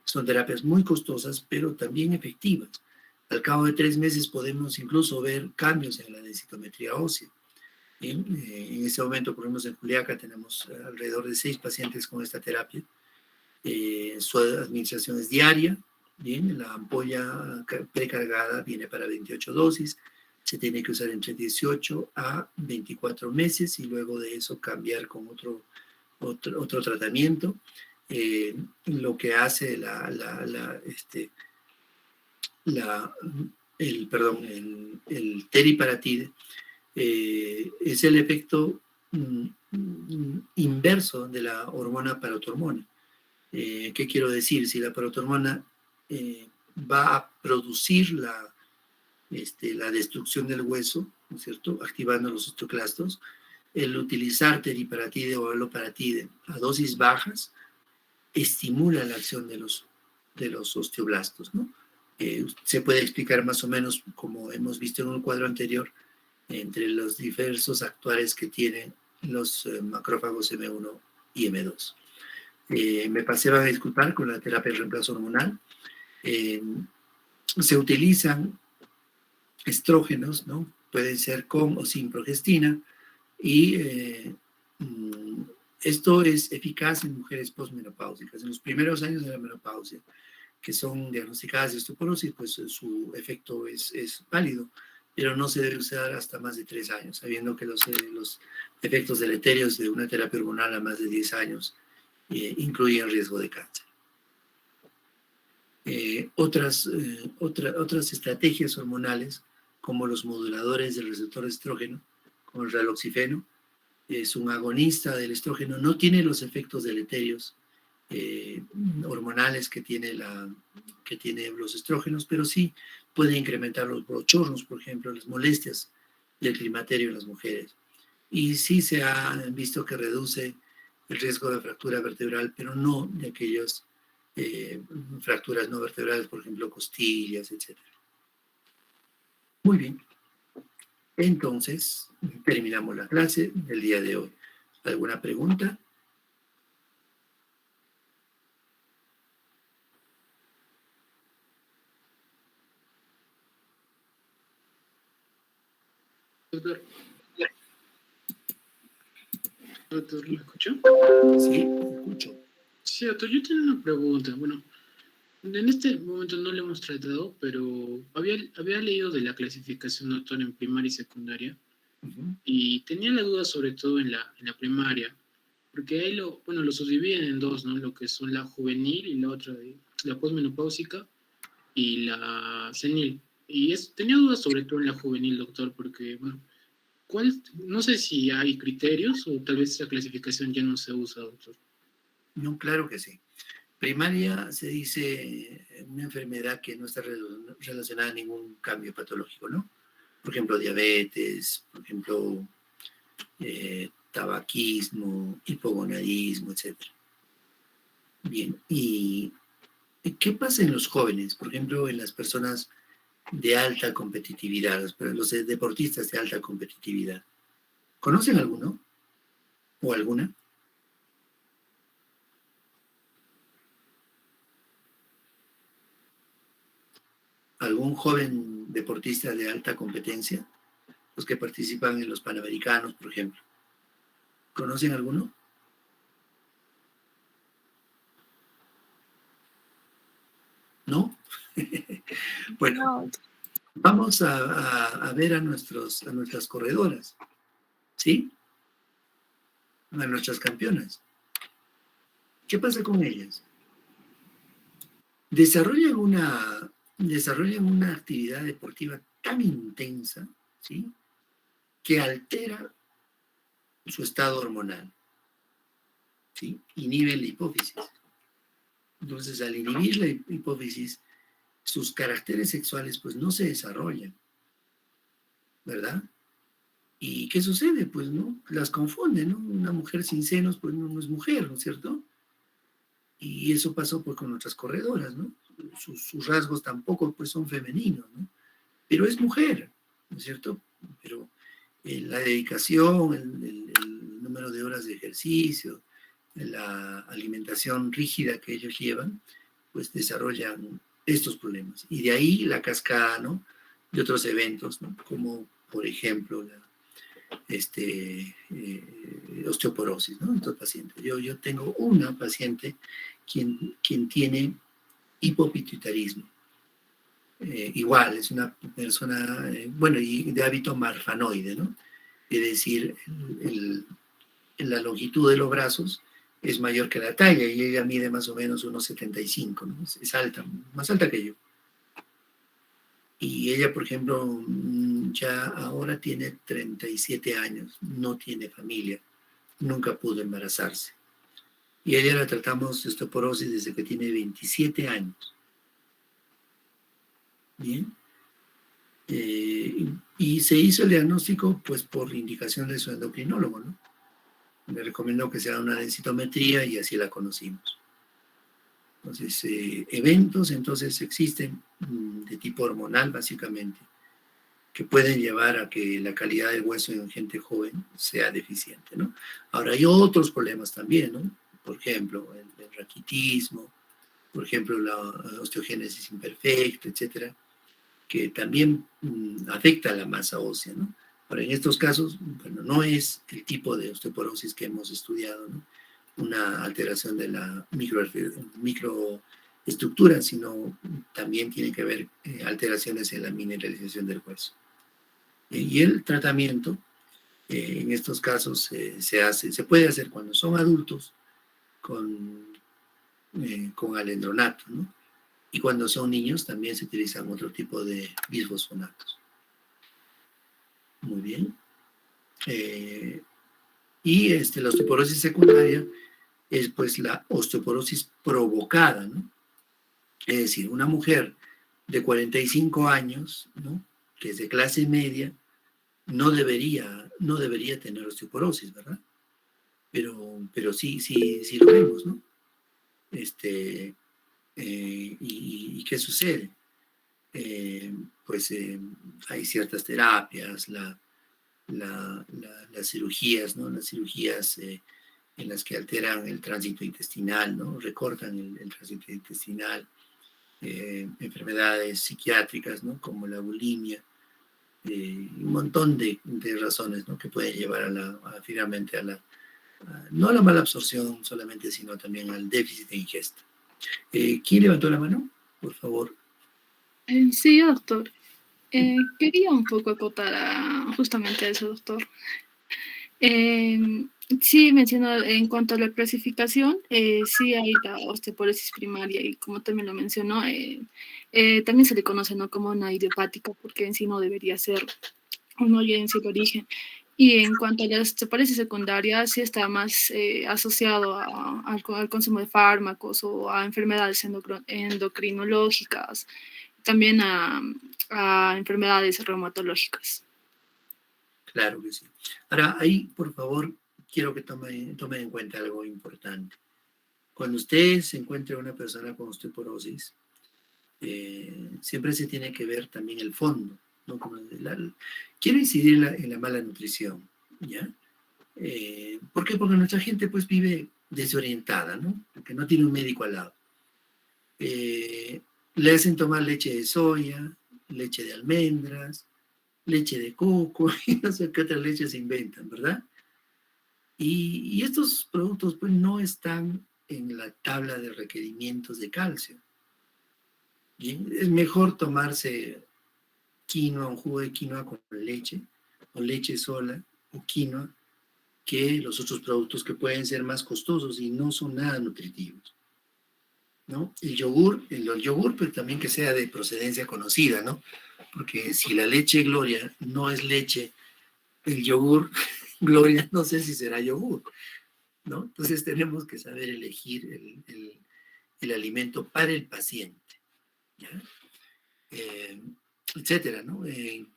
S1: Son terapias muy costosas, pero también efectivas. Al cabo de 3 meses podemos incluso ver cambios en la densitometría ósea. Bien, en este momento, por ejemplo, en Juliaca tenemos alrededor de 6 pacientes con esta terapia. Su administración es diaria. Bien, la ampolla precargada viene para 28 dosis. Se tiene que usar entre 18 a 24 meses y luego de eso cambiar con otro tratamiento. Lo que hace el teriparatide es el efecto inverso de la hormona parotormona. ¿Qué quiero decir? Si la parotormona va a producir la destrucción del hueso, ¿no es cierto?, activando los osteoclastos, el utilizar teriparatide o abaloparatide a dosis bajas estimula la acción de los osteoblastos, ¿no? Se puede explicar más o menos, como hemos visto en un cuadro anterior, entre los diversos actuales que tienen los macrófagos M1 y M2. Me pasé a disculpar con la terapia de reemplazo hormonal. Se utilizan estrógenos, ¿no? Pueden ser con o sin progestina, y esto es eficaz en mujeres posmenopáusicas. En los primeros años de la menopausia, que son diagnosticadas de osteoporosis, pues su efecto es válido, pero no se debe usar hasta más de 3 años, sabiendo que los efectos deleterios de una terapia hormonal a más de 10 años incluyen riesgo de cáncer. Otras estrategias hormonales, como los moduladores del receptor de estrógeno, como el raloxifeno, es un agonista del estrógeno, no tiene los efectos deleterios hormonales que tiene los estrógenos, pero sí puede incrementar los bochornos, por ejemplo, las molestias del climaterio en las mujeres. Y sí se ha visto que reduce el riesgo de fractura vertebral, pero no de aquellas fracturas no vertebrales, por ejemplo, costillas, etc. Muy bien. Entonces, terminamos la clase del día de hoy. ¿Alguna pregunta?
S3: Doctor, ¿me escuchó?
S1: Sí, escucho.
S3: Sí, doctor, yo tengo una pregunta. Bueno, en este momento no lo hemos tratado, pero había leído de la clasificación, doctor, en primaria y secundaria, y tenía la duda sobre todo en la primaria, porque ahí lo subdividen en dos, ¿no? Lo que son la juvenil y la otra, la posmenopáusica y la senil. Y tenía dudas sobre todo en la juvenil, doctor, porque, bueno, no sé si hay criterios o tal vez esa clasificación ya no se usa, doctor.
S1: No, claro que sí. Primaria se dice una enfermedad que no está relacionada a ningún cambio patológico, ¿no? Por ejemplo, diabetes, por ejemplo, tabaquismo, hipogonadismo, etc. Bien, ¿y qué pasa en los jóvenes? Por ejemplo, en las personas de alta competitividad, los deportistas de alta competitividad. ¿Conocen alguno? ¿O alguna? ¿Algún joven deportista de alta competencia? Los que participan en los Panamericanos, por ejemplo. ¿Conocen alguno? ¿No? Bueno,
S5: No,
S1: vamos a ver a nuestras corredoras, ¿sí? A nuestras campeonas. ¿Qué pasa con ellas? Desarrollan una actividad deportiva tan intensa, ¿sí? Que altera su estado hormonal, ¿sí? Inhiben la hipófisis. Entonces, al inhibir la hipófisis, sus caracteres sexuales pues no se desarrollan, ¿verdad? ¿Y qué sucede? Pues, ¿no? Las confunden, ¿no? Una mujer sin senos pues no es mujer, ¿no es cierto? Y eso pasó pues con otras corredoras, ¿no? Sus rasgos tampoco pues son femeninos, ¿no? Pero es mujer, ¿no es cierto? Pero la dedicación, el número de horas de ejercicio, la alimentación rígida que ellos llevan, pues desarrollan estos problemas. Y de ahí la cascada, ¿no? De otros eventos, ¿no? Como, por ejemplo, osteoporosis, ¿no? Estos pacientes. Yo tengo una paciente quien tiene hipopituitarismo. Igual, es una persona, bueno, y de hábito marfanoide, ¿no? Es decir, la longitud de los brazos es mayor que la talla y ella mide más o menos unos 75, ¿no? Es alta, más alta que yo. Y ella, por ejemplo, ya ahora tiene 37 años, no tiene familia, nunca pudo embarazarse. Y a ella la tratamos de osteoporosis desde que tiene 27 años. Bien. Y se hizo el diagnóstico pues por indicación de su endocrinólogo, ¿no? Me recomendó que se haga una densitometría y así la conocimos. Entonces, eventos entonces existen de tipo hormonal básicamente, que pueden llevar a que la calidad del hueso en gente joven sea deficiente, ¿no? Ahora, hay otros problemas también, ¿no? Por ejemplo, el raquitismo, por ejemplo, la osteogénesis imperfecta, etcétera, que también afecta a la masa ósea, ¿no? Ahora, en estos casos, bueno, no es el tipo de osteoporosis que hemos estudiado, ¿no? Una alteración de la microestructura, sino también tiene que haber alteraciones en la mineralización del hueso. Y el tratamiento, en estos casos, se puede hacer cuando son adultos con alendronato, ¿no? Y cuando son niños también se utilizan otro tipo de bisfosfonatos. Muy bien. Y la osteoporosis secundaria es pues la osteoporosis provocada, ¿no? Es decir, una mujer de 45 años, ¿no? Que es de clase media, no debería tener osteoporosis, ¿verdad? Pero sí lo vemos, ¿no? ¿Y qué sucede? Pues hay ciertas terapias, las cirugías, ¿no? Las cirugías en las que alteran el tránsito intestinal, ¿no? Recortan el tránsito intestinal, enfermedades psiquiátricas, ¿no? Como la bulimia, un montón de razones, ¿no? Que pueden llevar finalmente no a la mala absorción solamente, sino también al déficit de ingesta. ¿Quién levantó la mano? Por favor.
S2: Sí, doctor. Quería un poco acotar justamente a eso, doctor. Sí, mencionó en cuanto a la clasificación, sí hay la osteoporosis primaria y como también lo mencionó, también se le conoce, ¿no?, como una idiopática, porque en sí no debería ser, o no ya en sí el origen. Y en cuanto a la osteoporosis secundaria, sí está más asociado al consumo de fármacos o a enfermedades endocrinológicas, también a enfermedades reumatológicas.
S1: Claro que sí. Ahora, ahí, por favor, quiero que tome en cuenta algo importante. Cuando usted se encuentre una persona con osteoporosis, siempre se tiene que ver también el fondo, ¿no? Quiero incidir en la mala nutrición, ¿ya? ¿Por qué? Porque nuestra gente pues vive desorientada, ¿no? Porque no tiene un médico al lado. Le hacen tomar leche de soya, leche de almendras, leche de coco, y no sé qué otras leches se inventan, ¿verdad? Y estos productos pues no están en la tabla de requerimientos de calcio. Bien, es mejor tomarse quinoa, un jugo de quinoa con leche, o leche sola, o quinoa, que los otros productos que pueden ser más costosos y no son nada nutritivos, ¿no? El yogur, pues también que sea de procedencia conocida, ¿no? Porque si la leche Gloria no es leche, el yogur Gloria no sé si será yogur, ¿no? Entonces tenemos que saber elegir el alimento para el paciente, ¿ya? Etcétera, ¿no?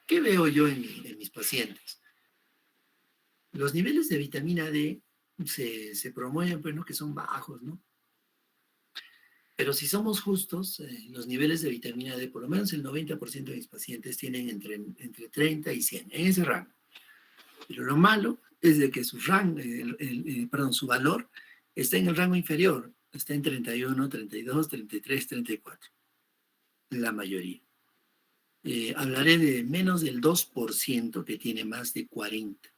S1: ¿Qué veo yo en mis pacientes? Los niveles de vitamina D se promueven, bueno, que son bajos, ¿no? Pero si somos justos, los niveles de vitamina D, por lo menos el 90% de mis pacientes tienen entre 30 y 100, en ese rango. Pero lo malo es de que su valor está en el rango inferior, está en 31, 32, 33, 34, la mayoría. Hablaré de menos del 2% que tiene más de 40,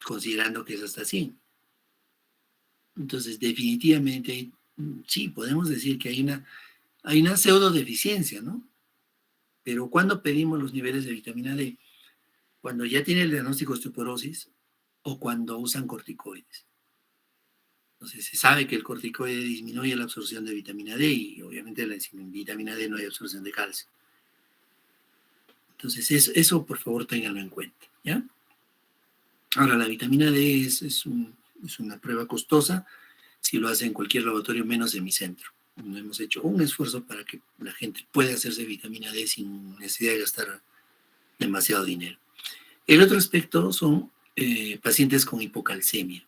S1: considerando que es hasta 100. Entonces, definitivamente, sí, podemos decir que hay una pseudo deficiencia, ¿no? Pero ¿cuándo pedimos los niveles de vitamina D? Cuando ya tiene el diagnóstico de osteoporosis o cuando usan corticoides. Entonces, se sabe que el corticoide disminuye la absorción de vitamina D y obviamente sin vitamina D no hay absorción de calcio. Entonces, eso por favor ténganlo en cuenta, ¿ya? Ahora, la vitamina D es una prueba costosa si lo hace en cualquier laboratorio menos en mi centro. Hemos hecho un esfuerzo para que la gente pueda hacerse vitamina D sin necesidad de gastar demasiado dinero. El otro aspecto son pacientes con hipocalcemia.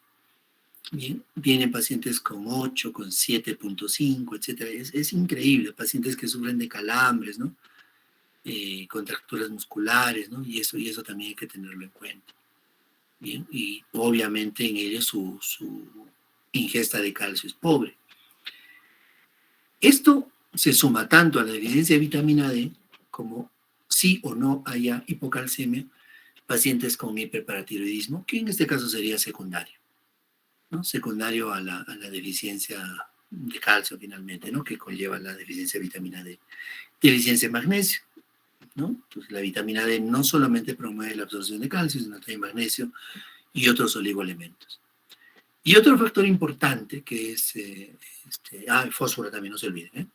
S1: Bien, vienen pacientes con 8, con 7.5, etcétera. Es increíble, pacientes que sufren de calambres, ¿no? Contracturas musculares, ¿no? Y eso también hay que tenerlo en cuenta. Bien, y obviamente en ellos su ingesta de calcio es pobre. Esto se suma tanto a la deficiencia de vitamina D como sí o no haya hipocalcemia, pacientes con hiperparatiroidismo, que en este caso sería secundario, ¿no? Secundario a la deficiencia de calcio finalmente, ¿no? Que conlleva la deficiencia de vitamina D. Deficiencia de magnesio, ¿no? Entonces la vitamina D no solamente promueve la absorción de calcio, sino también magnesio y otros oligoelementos. Y otro factor importante que es, el fósforo también, no se olvide,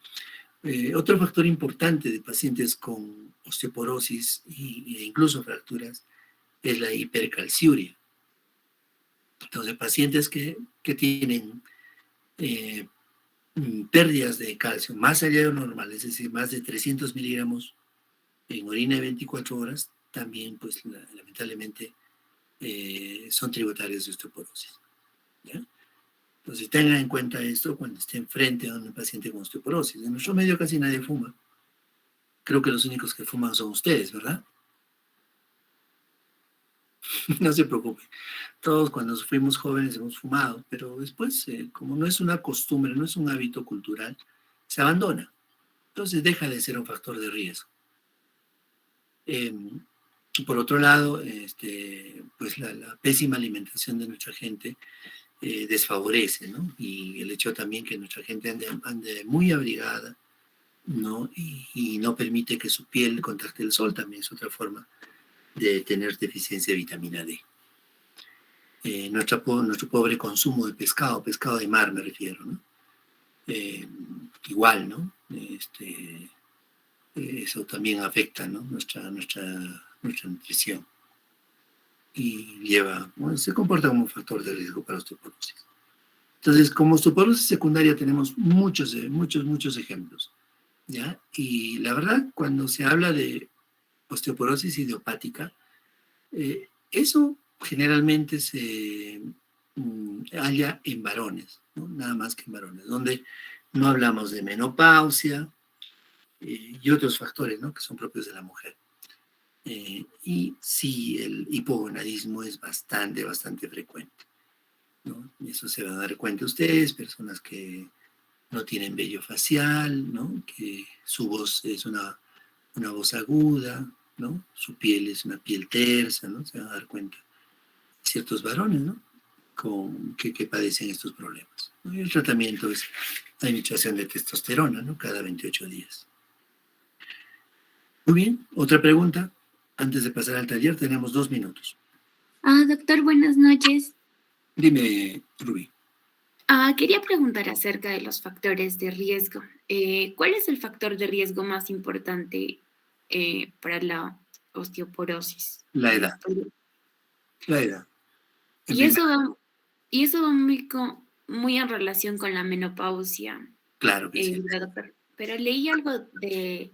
S1: otro factor importante de pacientes con osteoporosis e incluso fracturas es la hipercalciuria. Entonces, pacientes que tienen pérdidas de calcio más allá de lo normal, es decir, más de 300 miligramos en orina de 24 horas, también, pues, lamentablemente, son tributarios de osteoporosis. ¿Ya? Entonces, tengan en cuenta esto cuando estén frente a un paciente con osteoporosis. En nuestro medio casi nadie fuma. Creo que los únicos que fuman son ustedes, ¿verdad? No se preocupen. Todos cuando fuimos jóvenes hemos fumado, pero después, como no es una costumbre, no es un hábito cultural, se abandona. Entonces deja de ser un factor de riesgo. Por otro lado, pues la pésima alimentación de nuestra gente desfavorece, ¿no? Y el hecho también que nuestra gente ande muy abrigada, ¿no? Y no permite que su piel contacte el sol, también es otra forma de tener deficiencia de vitamina D. Nuestro pobre consumo de pescado de mar me refiero, ¿no? Igual, ¿no? Eso también afecta, ¿no? nuestra nutrición y bueno, se comporta como un factor de riesgo para osteoporosis. Entonces, como osteoporosis secundaria tenemos muchos ejemplos, ¿ya? Y la verdad, cuando se habla de osteoporosis idiopática, eso generalmente se halla en varones, ¿no? Nada más que en varones, donde no hablamos de menopausia y otros factores, ¿no? Que son propios de la mujer. Y sí, el hipogonadismo es bastante frecuente, ¿no? Y eso se van a dar cuenta ustedes, personas que no tienen vello facial, ¿no? Que su voz es una voz aguda, ¿no? Su piel es una piel tersa, ¿no? Se van a dar cuenta ciertos varones, ¿no? Que padecen estos problemas, ¿no? Y el tratamiento es la administración de testosterona, ¿no? Cada 28 días. Muy bien, otra pregunta. Antes de pasar al taller, tenemos 2 minutos.
S6: Doctor, buenas noches.
S1: Dime, Rubí.
S6: Quería preguntar acerca de los factores de riesgo. ¿Cuál es el factor de riesgo más importante para la osteoporosis?
S1: La edad. La edad.
S6: Y eso va muy en relación con la menopausia.
S1: Claro que sí.
S6: Doctor. Pero leí algo de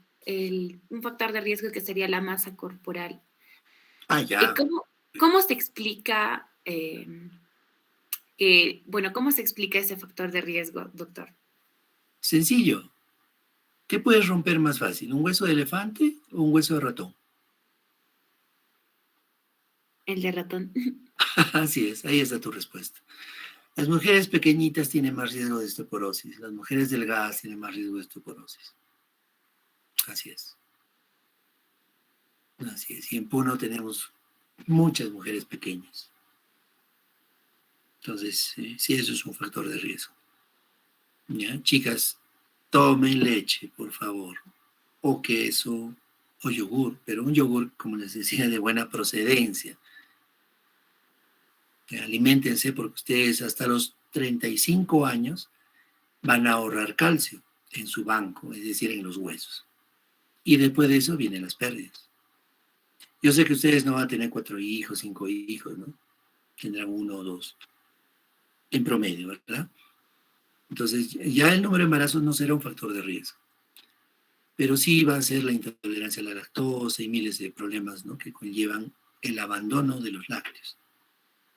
S6: un factor de riesgo que sería la masa corporal.
S1: Ya.
S6: ¿Cómo se explica cómo se explica ese factor de riesgo, doctor?
S1: Sencillo. ¿Qué puedes romper más fácil? ¿Un hueso de elefante o un hueso de ratón?
S6: El de ratón.
S1: Así es, ahí está tu respuesta. Las mujeres pequeñitas tienen más riesgo de osteoporosis, las mujeres delgadas tienen más riesgo de osteoporosis. Así es. Así es. Y en Puno tenemos muchas mujeres pequeñas. Entonces, sí, eso es un factor de riesgo. ¿Ya? Chicas, tomen leche, por favor, o queso, o yogur, pero un yogur, como les decía, de buena procedencia. Aliméntense porque ustedes hasta los 35 años van a ahorrar calcio en su banco, es decir, en los huesos. Y después de eso vienen las pérdidas. Yo sé que ustedes no van a tener 4 hijos, 5 hijos, ¿no? Tendrán 1 o 2 en promedio, ¿verdad? Entonces, ya el número de embarazos no será un factor de riesgo. Pero sí va a ser la intolerancia a la lactosa y miles de problemas, ¿no? Que conllevan el abandono de los lácteos.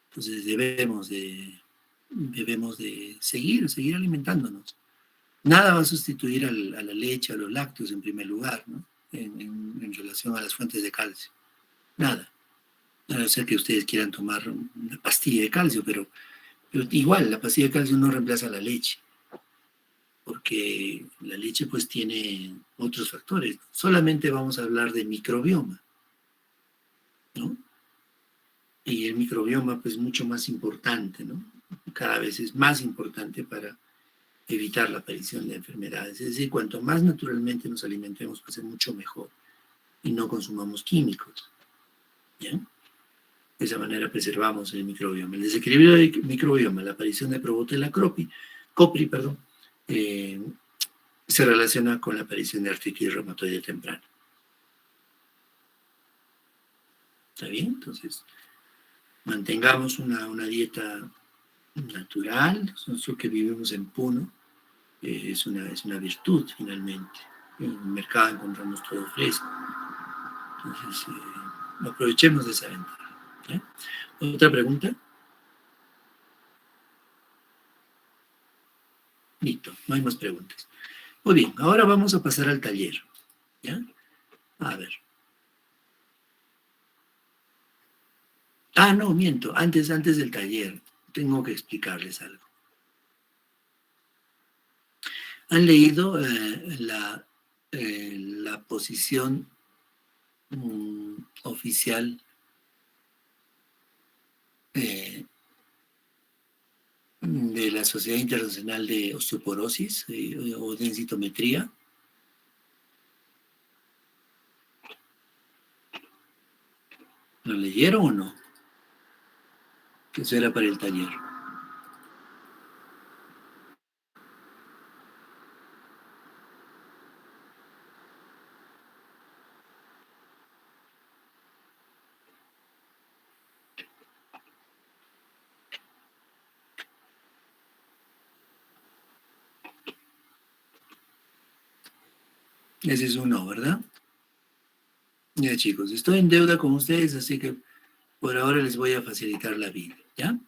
S1: Entonces, debemos de debemos de seguir alimentándonos. Nada va a sustituir a la leche, a los lácteos en primer lugar, ¿no? En relación a las fuentes de calcio. Nada. A no ser que ustedes quieran tomar una pastilla de calcio, pero igual la pastilla de calcio no reemplaza la leche, porque la leche pues tiene otros factores. Solamente vamos a hablar de microbioma, ¿no? Y el microbioma pues mucho más importante, ¿no? Cada vez es más importante para evitar la aparición de enfermedades. Es decir, cuanto más naturalmente nos alimentemos, va a ser mucho mejor y no consumamos químicos, ¿ya? De esa manera preservamos el microbioma. El desequilibrio del microbioma, la aparición de Probotella copri, se relaciona con la aparición de artritis reumatoide temprana. ¿Está bien? Entonces, mantengamos una dieta natural. Nosotros que vivimos en Puno, es una virtud finalmente. En el mercado encontramos todo fresco. Entonces, aprovechemos de esa ventaja. ¿Ya? ¿Otra pregunta? Listo, no hay más preguntas. Muy bien, ahora vamos a pasar al taller. ¿Ya? A ver. Ah, no, miento. Antes del taller, tengo que explicarles algo. ¿Han leído la posición oficial de la Sociedad Internacional de Osteoporosis o Densitometría? ¿Lo leyeron o no? Que eso era para el taller. Ese es uno, ¿verdad? Ya, chicos, estoy en deuda con ustedes, así que por ahora les voy a facilitar la vida, ¿ya?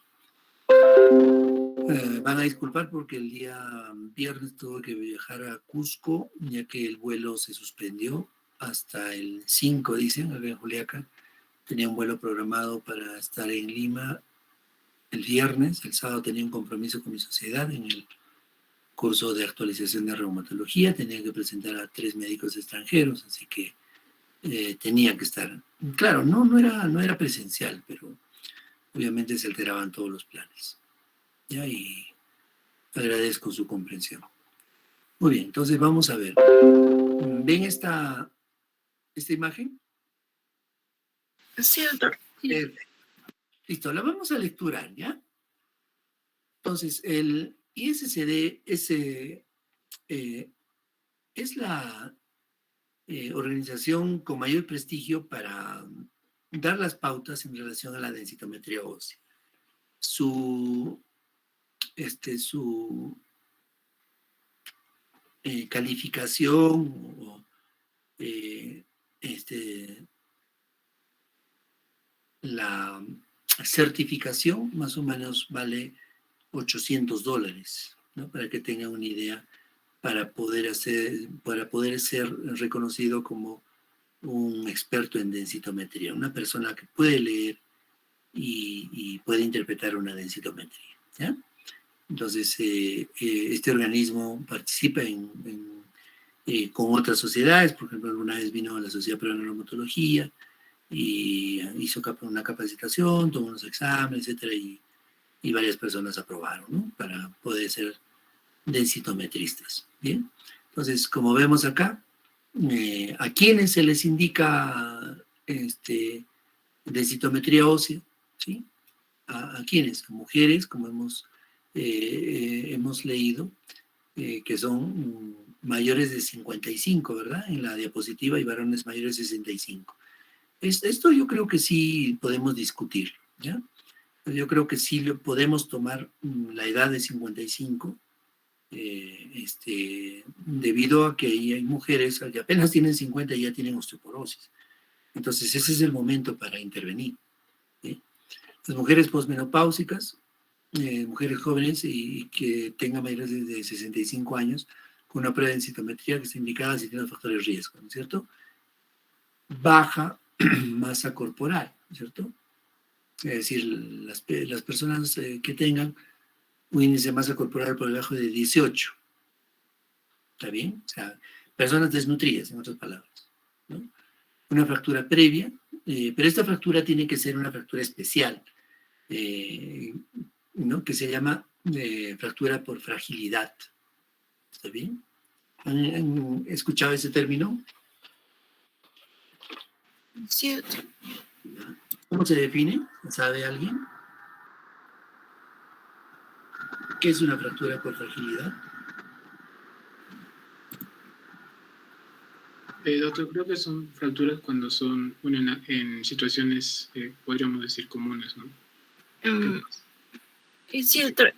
S1: Van a disculpar porque el día viernes tuve que viajar a Cusco, ya que el vuelo se suspendió hasta el 5, dicen, acá en Juliaca. Tenía un vuelo programado para estar en Lima el viernes. El sábado tenía un compromiso con mi sociedad en el curso de actualización de reumatología. Tenía que presentar a 3 médicos extranjeros, así que tenía que estar. Claro, no era presencial, pero obviamente se alteraban todos los planes. ¿Ya? Y agradezco su comprensión. Muy bien, entonces vamos a ver. ¿Ven esta imagen?
S5: Sí, doctor.
S1: Perfecto. Listo, la vamos a lecturar, ¿ya? Entonces, el ISCD es la organización con mayor prestigio para dar las pautas en relación a la densitometría ósea. Su calificación o la certificación más o menos vale $800, ¿no? Para que tengan una idea, para poder ser reconocido como un experto en densitometría, una persona que puede leer y puede interpretar una densitometría, ¿ya? Entonces, este organismo participa con otras sociedades. Por ejemplo, alguna vez vino a la Sociedad Peruana de Reumatología y hizo una capacitación, tomó unos exámenes, etcétera, y varias personas aprobaron, ¿no? Para poder ser densitometristas, ¿bien? Entonces, como vemos acá, a quienes se les indica densitometría ósea, ¿sí? ¿A quiénes? A mujeres, como hemos leído, que son mayores de 55, ¿verdad? En la diapositiva, y varones mayores de 65. Esto yo creo que sí podemos discutir, ¿ya? Yo creo que sí podemos tomar la edad de 55, debido a que hay mujeres que apenas tienen 50 y ya tienen osteoporosis. Entonces ese es el momento para intervenir, ¿sí? Las mujeres posmenopáusicas mujeres jóvenes y que tengan mayores de 65 años con una prueba de densitometría que está indicada si tiene factores de riesgo, ¿no es cierto? Baja masa corporal, ¿no es cierto? Es decir, las personas que tengan un índice de masa corporal por debajo de 18, ¿está bien? O sea, personas desnutridas, en otras palabras, ¿no? Una fractura previa, pero esta fractura tiene que ser una fractura especial, ¿no? Que se llama fractura por fragilidad, ¿está bien? ¿Han escuchado ese término?
S5: Sí, doctor.
S1: ¿Cómo se define? ¿Sabe alguien? ¿Qué es una fractura por fragilidad?
S3: Doctor, creo que son fracturas cuando son en situaciones, podríamos decir, comunes, ¿no?
S5: Y sí, doctor,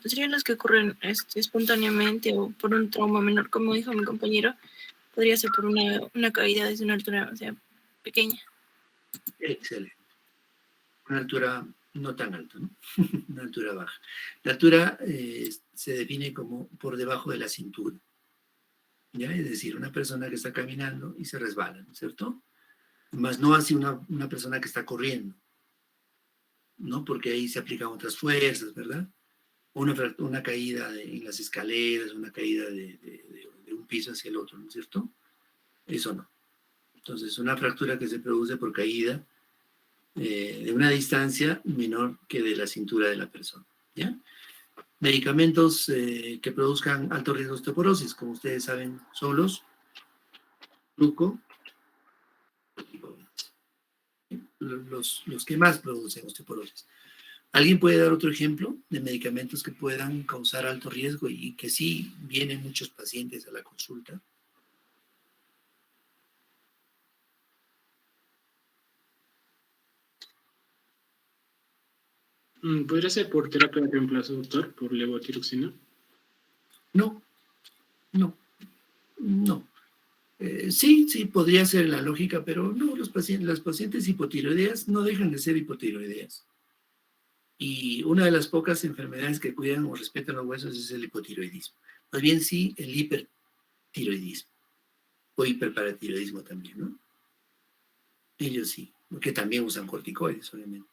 S5: serían las que ocurren espontáneamente o por un trauma menor, como dijo mi compañero, podría ser por una caída desde una altura, o sea, pequeña.
S1: Excelente. Una altura no tan alta, ¿no? Una altura baja. La altura se define como por debajo de la cintura, ¿ya? Es decir, una persona que está caminando y se resbala, ¿no es cierto? Más no así una persona que está corriendo, ¿no? Porque ahí se aplican otras fuerzas, ¿verdad? Una caída en las escaleras, una caída de un piso hacia el otro, ¿no es cierto? Eso no. Entonces, una fractura que se produce por caída de una distancia menor que de la cintura de la persona, ¿ya? Medicamentos que produzcan alto riesgo de osteoporosis, como ustedes saben, son los gluco, los que más producen osteoporosis. ¿Alguien puede dar otro ejemplo de medicamentos que puedan causar alto riesgo y que sí vienen muchos pacientes a la consulta?
S3: ¿Podría ser por terapia de reemplazo, doctor, por levotiroxina?
S1: No, no, no. Sí, podría ser la lógica, pero no, las pacientes hipotiroideas no dejan de ser hipotiroideas. Y una de las pocas enfermedades que cuidan o respetan los huesos es el hipotiroidismo. Más bien sí, el hipertiroidismo o hiperparatiroidismo también, ¿no? Ellos sí, porque también usan corticoides, obviamente.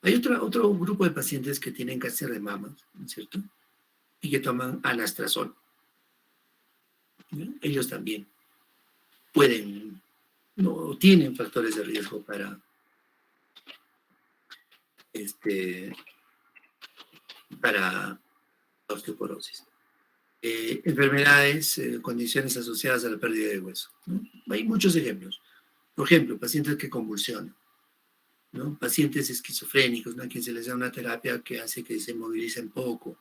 S1: Hay otro grupo de pacientes que tienen cáncer de mama, ¿no es cierto? Y que toman anastrozol, ¿no? Ellos también pueden, no tienen factores de riesgo para la osteoporosis. Enfermedades, condiciones asociadas a la pérdida de hueso, ¿no? Hay muchos ejemplos. Por ejemplo, pacientes que convulsionan, ¿no? Pacientes esquizofrénicos, ¿no? A quien se les da una terapia que hace que se movilicen poco,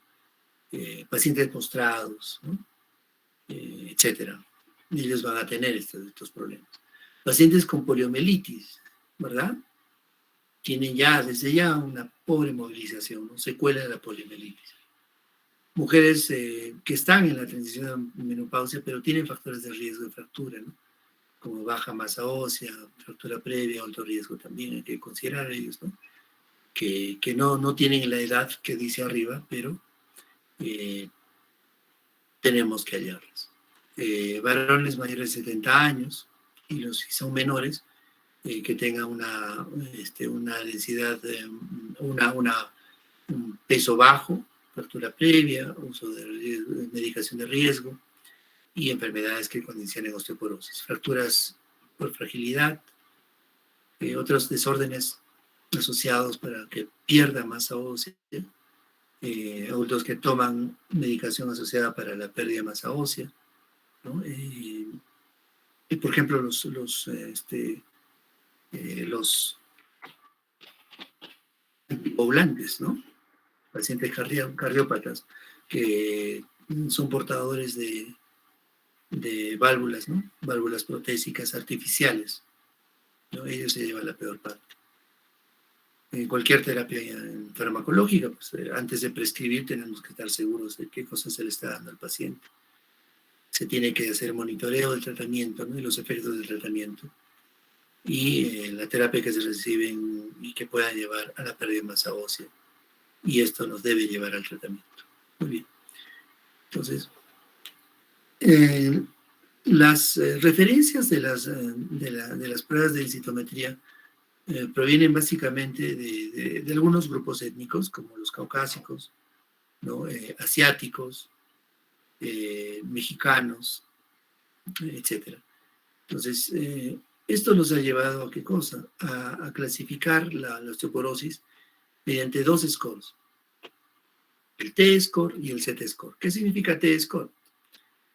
S1: pacientes postrados, ¿no? Etcétera. Ellos van a tener estos problemas. Pacientes con poliomielitis, ¿verdad? Tienen desde ya una pobre movilización, ¿no? Secuela de la poliomielitis. Mujeres que están en la transición a menopausia, pero tienen factores de riesgo de fractura, ¿no? Como baja masa ósea, fractura previa, alto riesgo también, hay que considerar ellos, ¿no? Que no tienen la edad que dice arriba, pero tenemos que hallarlas. Varones mayores de 70 años y los que son menores, que tengan una densidad, un peso bajo, fractura previa, uso de medicación de riesgo y enfermedades que condicionen osteoporosis, fracturas por fragilidad, otros desórdenes asociados para que pierda masa ósea, adultos que toman medicación asociada para la pérdida de masa ósea, ¿no? Y por ejemplo, los antipoblantes, ¿no? Pacientes cardiópatas que son portadores de válvulas, ¿no? Válvulas protésicas artificiales, ¿no? Ellos se llevan la peor parte. En cualquier terapia farmacológica, pues, antes de prescribir tenemos que estar seguros de qué cosas se le está dando al paciente. Se tiene que hacer monitoreo del tratamiento, ¿no? Y los efectos del tratamiento. Y la terapia que se reciben y que puedan llevar a la pérdida de masa ósea y esto nos debe llevar al tratamiento. Muy bien. Entonces, las referencias de las pruebas de densitometría provienen básicamente de algunos grupos étnicos, como los caucásicos, ¿no? Asiáticos, mexicanos, etc. Entonces, esto nos ha llevado a qué cosa? A clasificar la osteoporosis mediante dos scores, el T-score y el Z-score. ¿Qué significa T-score?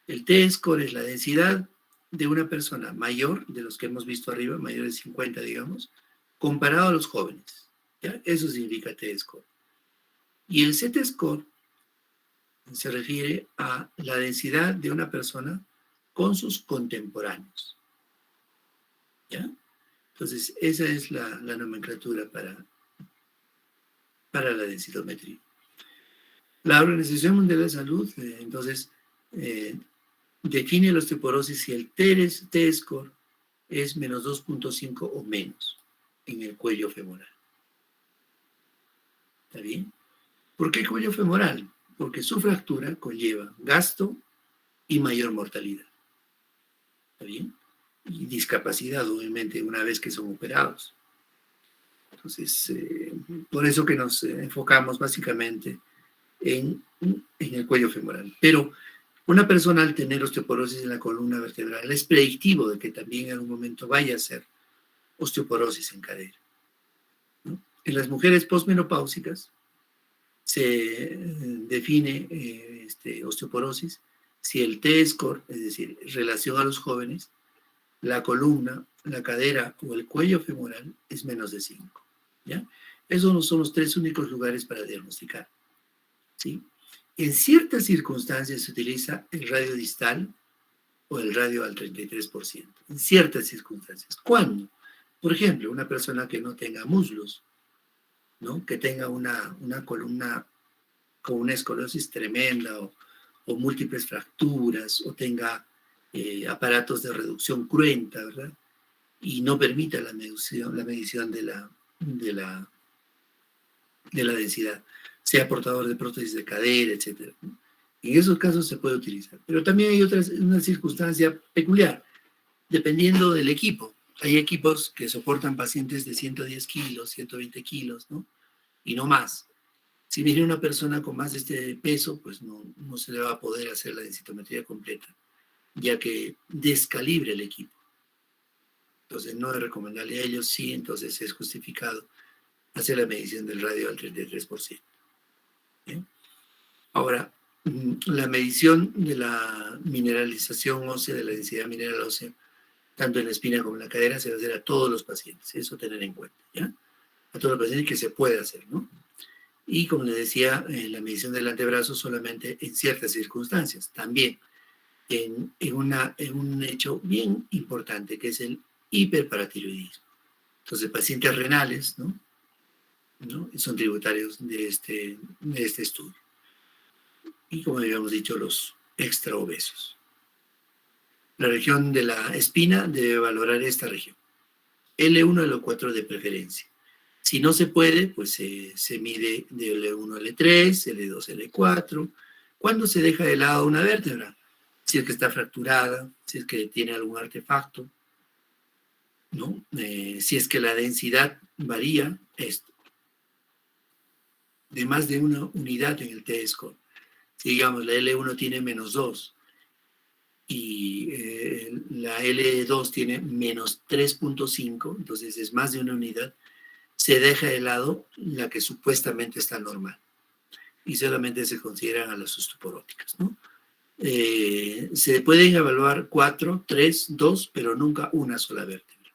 S1: El T-score es la densidad de una persona mayor, de los que hemos visto arriba, mayor de 50, digamos, comparado a los jóvenes. ¿Ya? Eso significa T-score. Y el Z-score se refiere a la densidad de una persona con sus contemporáneos. ¿Ya? Entonces, esa es la nomenclatura para la densitometría. La Organización Mundial de la Salud, entonces, define la osteoporosis si el T-score es menos 2.5 o menos en el cuello femoral. ¿Está bien? ¿Por qué cuello femoral? Porque su fractura conlleva gasto y mayor mortalidad. ¿Está bien? Y discapacidad, obviamente, una vez que son operados. Entonces, por eso que nos enfocamos básicamente en el cuello femoral. Pero una persona al tener osteoporosis en la columna vertebral es predictivo de que también en algún momento vaya a ser osteoporosis en cadera, ¿no? En las mujeres posmenopáusicas se define osteoporosis si el T-score, es decir, en relación a los jóvenes, la columna, la cadera o el cuello femoral es menos de 5. ¿Ya? Esos no son los tres únicos lugares para diagnosticar. ¿Sí? En ciertas circunstancias se utiliza el radio distal o el radio al 33%. En ciertas circunstancias. ¿Cuándo? Por ejemplo, una persona que no tenga muslos, ¿no? Que tenga una columna con una escoliosis tremenda o múltiples fracturas o tenga aparatos de reducción cruenta, ¿verdad? Y no permita la medición de la densidad, sea portador de prótesis de cadera, etc. En esos casos se puede utilizar. Pero también hay una circunstancia peculiar, dependiendo del equipo. Hay equipos que soportan pacientes de 110 kilos, 120 kilos, ¿no? Y no más. Si viene una persona con más de este peso, pues no se le va a poder hacer la densitometría completa, ya que descalibre el equipo. Entonces no es recomendable a ellos, sí, entonces es justificado hacer la medición del radio al 33%. ¿Bien? Ahora, la medición de la mineralización ósea, de la densidad mineral ósea, tanto en la espina como en la cadera, se va a hacer a todos los pacientes, eso tener en cuenta, ¿ya? A todos los pacientes que se puede hacer, ¿no? Y como les decía, la medición del antebrazo solamente en ciertas circunstancias, también en un hecho bien importante, que es el hiperparatiroidismo. Entonces, pacientes renales, ¿no? Son tributarios de este estudio. Y como habíamos dicho, los extraobesos. La región de la espina debe valorar esta región. L1 a L4 de preferencia. Si no se puede, pues se mide de L1 a L3, L2 a L4. ¿Cuándo se deja de lado una vértebra? Si es que está fracturada, si es que tiene algún artefacto, ¿no? Si es que la densidad varía, esto, de más de una unidad en el T-score. Si digamos la L1 tiene menos 2 y la L2 tiene menos 3.5, entonces es más de una unidad, se deja de lado la que supuestamente está normal y solamente se consideran a las osteoporóticas, ¿no? Se pueden evaluar 4, 3, 2, pero nunca una sola vértebra,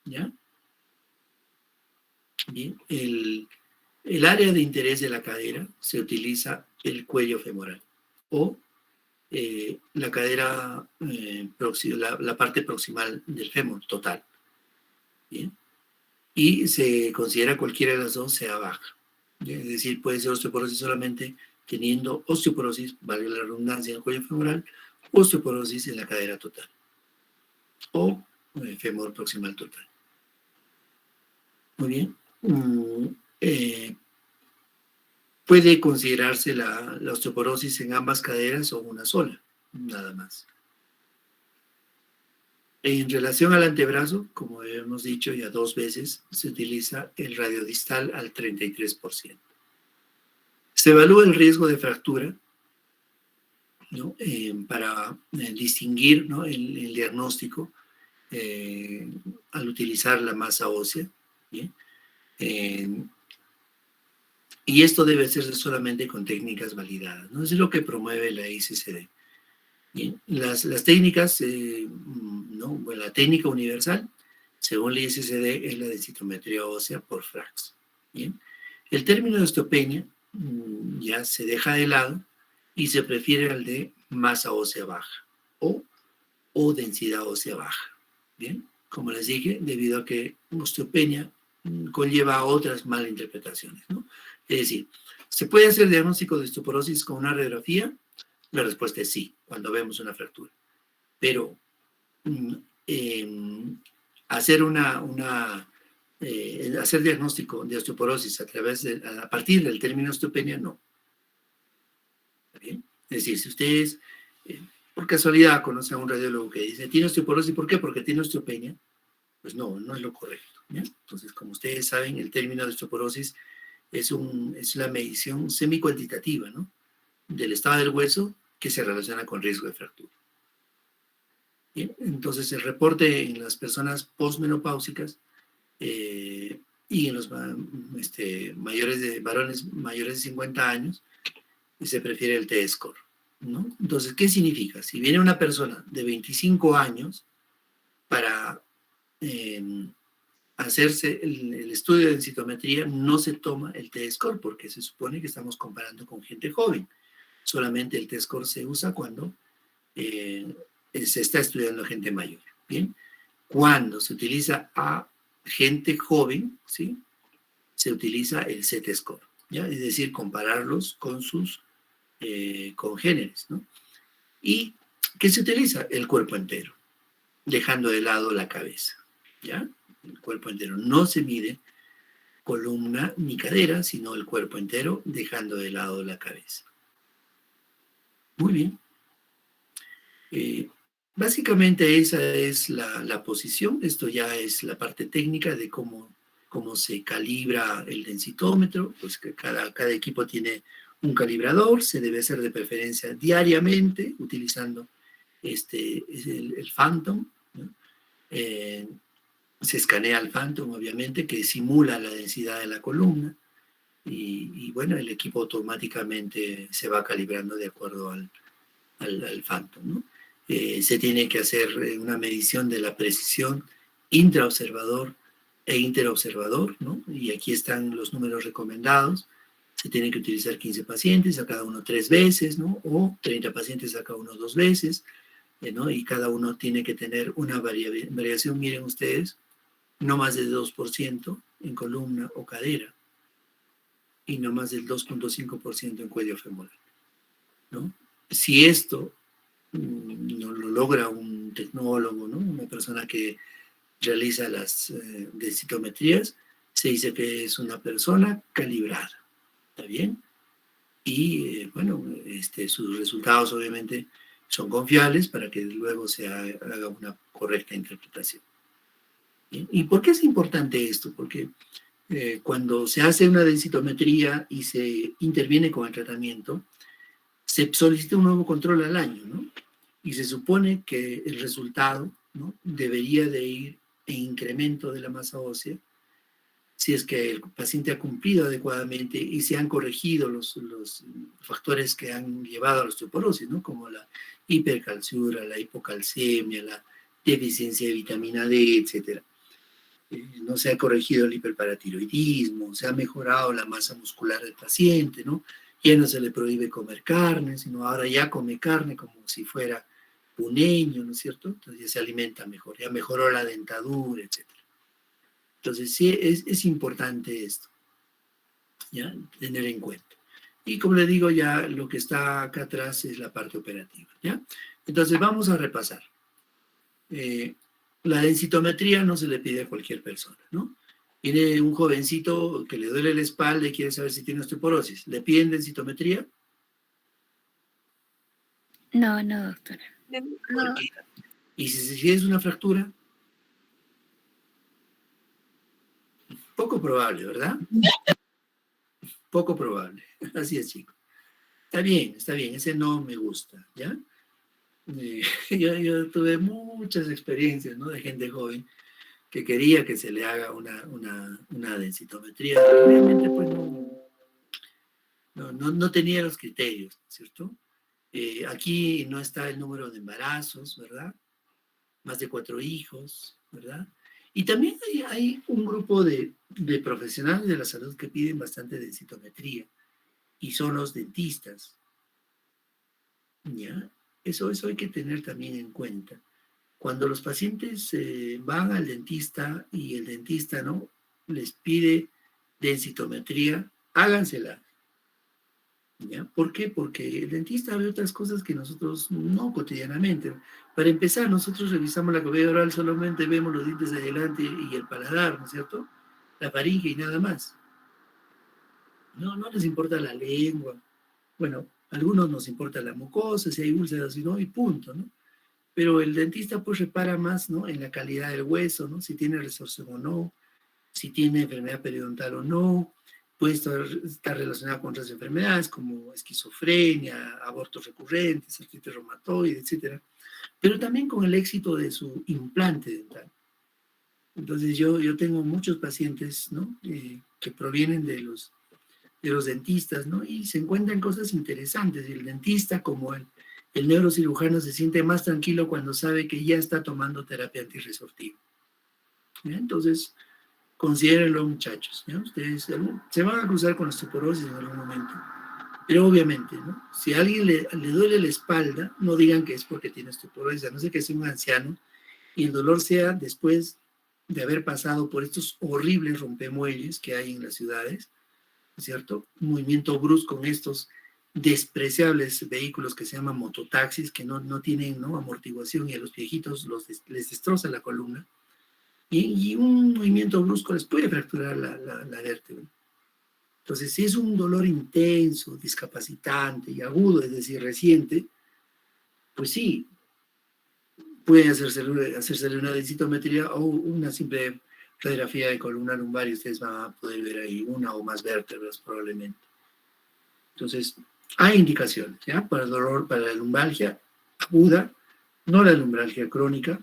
S1: ¿ya? Bien, el área de interés de la cadera se utiliza el cuello femoral o la cadera, la parte proximal del fémur total. ¿Bien? Y se considera cualquiera de las dos sea baja. Es decir, puede ser osteoporosis solamente teniendo osteoporosis, valga la redundancia, en el cuello femoral, osteoporosis en la cadera total o fémur proximal total. Muy bien. puede considerarse la osteoporosis en ambas caderas o una sola, nada más. En relación al antebrazo, como hemos dicho ya 2 veces, se utiliza el radiodistal al 33%. Se evalúa el riesgo de fractura, ¿no? Para distinguir, ¿no? el diagnóstico al utilizar la masa ósea, ¿bien? Y esto debe hacerse solamente con técnicas validadas, ¿no? Eso es lo que promueve la ICCD. Bien, las técnicas, ¿no? Bueno, la técnica universal, según la ICCD, es la densitometría ósea por Frax. Bien, el término de osteopenia ya se deja de lado y se prefiere al de masa ósea baja o densidad ósea baja. Bien, como les dije, debido a que osteopenia conlleva otras malinterpretaciones, ¿no? Es decir, ¿se puede hacer diagnóstico de osteoporosis con una radiografía? La respuesta es sí, cuando vemos una fractura. Pero hacer hacer diagnóstico de osteoporosis a partir del término osteopenia, no. ¿Está bien? Es decir, si ustedes por casualidad conocen a un radiólogo que dice, ¿tiene osteoporosis? ¿Por qué? Porque tiene osteopenia. Pues no es lo correcto, ¿ya? Entonces, como ustedes saben, el término de osteoporosis es la medición semi-cuantitativa, ¿no? Del estado del hueso que se relaciona con riesgo de fractura. Bien, entonces el reporte en las personas postmenopáusicas y en los varones mayores de 50 años se prefiere el T-score, ¿no? Entonces, ¿qué significa? Si viene una persona de 25 años para hacerse el estudio de densitometría, no se toma el T-score porque se supone que estamos comparando con gente joven. Solamente el T-score se usa cuando se está estudiando a gente mayor. Bien, cuando se utiliza a gente joven, ¿sí? Se utiliza el CT-score, ¿ya? Es decir, compararlos con sus congéneres, ¿no? ¿Y qué se utiliza? El cuerpo entero, dejando de lado la cabeza, ¿ya? El cuerpo entero no se mide columna ni cadera, sino el cuerpo entero, dejando de lado la cabeza. Muy bien. Básicamente esa es la posición. Esto ya es la parte técnica de cómo se calibra el densitómetro. Pues que cada equipo tiene un calibrador, se debe hacer de preferencia diariamente, utilizando el Phantom, ¿no? Se escanea el Phantom, obviamente, que simula la densidad de la columna, y bueno, el equipo automáticamente se va calibrando de acuerdo al Phantom, ¿no? Se tiene que hacer una medición de la precisión intraobservador e interobservador, ¿no? Y aquí están los números recomendados. Se tienen que utilizar 15 pacientes, a cada uno 3 veces, ¿no? O 30 pacientes a cada uno 2 veces, ¿no? Y cada uno tiene que tener una variación, miren ustedes, no más del 2% en columna o cadera, y no más del 2.5% en cuello femoral, ¿no? Si esto no lo logra un tecnólogo, ¿no? Una persona que realiza las densitometrías, se dice que es una persona calibrada, ¿está bien? Y bueno, sus resultados obviamente son confiables para que luego se haga una correcta interpretación. ¿Bien? ¿Y por qué es importante esto? Porque cuando se hace una densitometría y se interviene con el tratamiento, se solicita un nuevo control al año, ¿no? Y se supone que el resultado, ¿no? Debería de ir en incremento de la masa ósea, si es que el paciente ha cumplido adecuadamente y se han corregido los factores que han llevado a la osteoporosis, ¿no? Como la hipercalciura, la hipocalcemia, la deficiencia de vitamina D, etc. No se ha corregido el hiperparatiroidismo, se ha mejorado la masa muscular del paciente, ¿no? Ya no se le prohíbe comer carne, sino ahora ya come carne como si fuera puneño, ¿no es cierto? Entonces ya se alimenta mejor, ya mejoró la dentadura, etc. Entonces sí, es importante esto, ¿ya? Tener en cuenta. Y como le digo, ya lo que está acá atrás es la parte operativa, ¿ya? Entonces vamos a repasar. La densitometría no se le pide a cualquier persona, ¿no? Viene un jovencito que le duele la espalda y quiere saber si tiene osteoporosis. ¿Le piden densitometría?
S4: No, no, doctora.
S5: No,
S1: ¿Y si es una fractura? Poco probable, ¿verdad? Poco probable. Así es, chico. Está bien, ese no me gusta, ¿ya? Yo tuve muchas experiencias, ¿no? De gente joven que quería que se le haga una densitometría. Realmente, pues, no tenía los criterios, ¿cierto? Aquí no está el número de embarazos, ¿verdad? Más de 4 hijos, ¿verdad? Y también hay un grupo de profesionales de la salud que piden bastante densitometría, y son los dentistas, ¿ya? Eso hay que tener también en cuenta. Cuando los pacientes van al dentista y el dentista, ¿no?, les pide densitometría, hágansela, ¿ya? ¿Por qué? Porque el dentista ve otras cosas que nosotros no cotidianamente. Para empezar, nosotros revisamos la cavidad oral, solamente vemos los dientes de adelante y el paladar, ¿no es cierto? La faringe y nada más. No les importa la lengua. Bueno, a algunos nos importa la mucosa, si hay úlceras, si no, y punto, ¿no? Pero el dentista pues repara más, ¿no?, en la calidad del hueso, ¿no? Si tiene resorción o no, si tiene enfermedad periodontal o no, puede estar relacionada con otras enfermedades como esquizofrenia, abortos recurrentes, artritis reumatoide, etc. Pero también con el éxito de su implante dental. Entonces yo tengo muchos pacientes, ¿no?, que provienen de los dentistas, ¿no? Y se encuentran cosas interesantes. Y el dentista, como el neurocirujano, se siente más tranquilo cuando sabe que ya está tomando terapia antirresortiva. ¿Ya? Entonces, considérenlo, muchachos, ¿ya? Ustedes se van a cruzar con osteoporosis en algún momento. Pero obviamente, ¿no?, si a alguien le duele la espalda, no digan que es porque tiene osteoporosis, a no ser que sea un anciano, y el dolor sea después de haber pasado por estos horribles rompemuelles que hay en las ciudades, ¿cierto? Un movimiento brusco en estos despreciables vehículos que se llaman mototaxis, que no tienen, ¿no?, amortiguación, y a los viejitos les destroza la columna. Y un movimiento brusco les puede fracturar la vértebra. Entonces, si es un dolor intenso, discapacitante y agudo, es decir, reciente, pues sí, pueden hacérsele una densitometría o una simple radiografía de columna lumbar, y ustedes van a poder ver ahí una o más vértebras probablemente. Entonces, hay indicaciones, ¿ya?, para el dolor, para la lumbalgia aguda, no la lumbalgia crónica,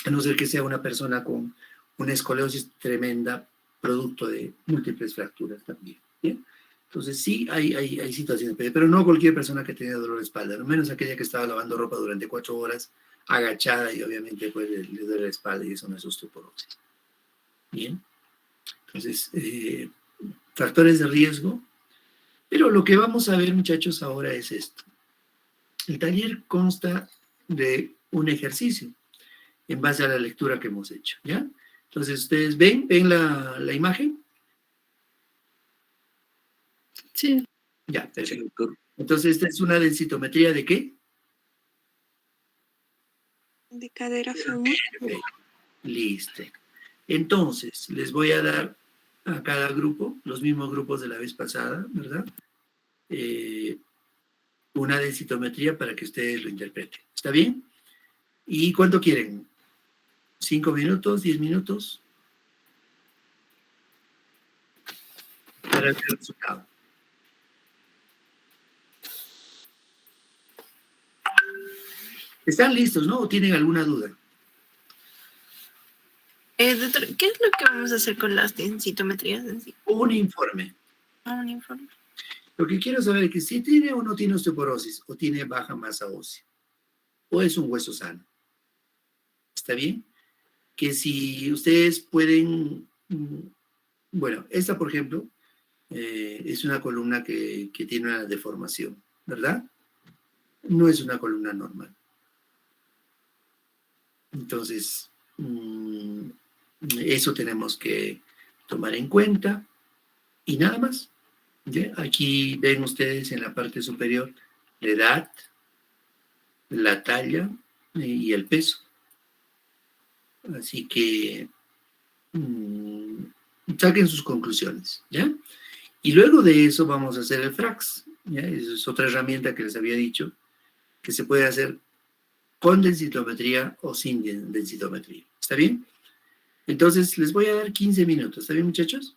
S1: a no ser que sea una persona con una escoliosis tremenda, producto de múltiples fracturas también, ¿bien? Entonces sí, hay situaciones, pero no cualquier persona que tenga dolor de espalda, al menos aquella que estaba lavando ropa durante 4 horas, agachada, y obviamente pues le duele la espalda, y eso no es osteoporosis. Bien, entonces, factores de riesgo. Pero lo que vamos a ver, muchachos, ahora es esto. El taller consta de un ejercicio en base a la lectura que hemos hecho, ¿ya? Entonces, ¿ustedes ven la imagen?
S2: Sí.
S1: Ya, perfecto. Entonces, esta es una densitometría ¿de qué?
S5: de cadera femur.
S1: Perfecto. Listo. Entonces, les voy a dar a cada grupo, los mismos grupos de la vez pasada, ¿verdad? Una densitometría para que ustedes lo interpreten. ¿Está bien? ¿Y cuánto quieren? ¿5 minutos? ¿10 minutos? Para ver el resultado. ¿Están listos, no? ¿O tienen alguna duda?
S5: Doctor, ¿qué es lo que vamos a hacer con las densitometrías en sí?
S1: Un informe.
S5: Un informe.
S1: Lo que quiero saber es que si tiene o no tiene osteoporosis, o tiene baja masa ósea, o es un hueso sano. ¿Está bien? Que si ustedes pueden, bueno, esta, por ejemplo, es una columna que tiene una deformación, ¿verdad? No es una columna normal. Entonces, eso tenemos que tomar en cuenta, y nada más. ¿Ya? Aquí ven ustedes en la parte superior la edad, la talla y el peso. Así que Saquen sus conclusiones, ¿ya? Y luego de eso vamos a hacer el FRAX, ¿ya? Esa es otra herramienta que les había dicho, que se puede hacer con densitometría o sin densitometría. ¿Está bien? Entonces, les voy a dar 15 minutos. ¿Está bien, muchachos?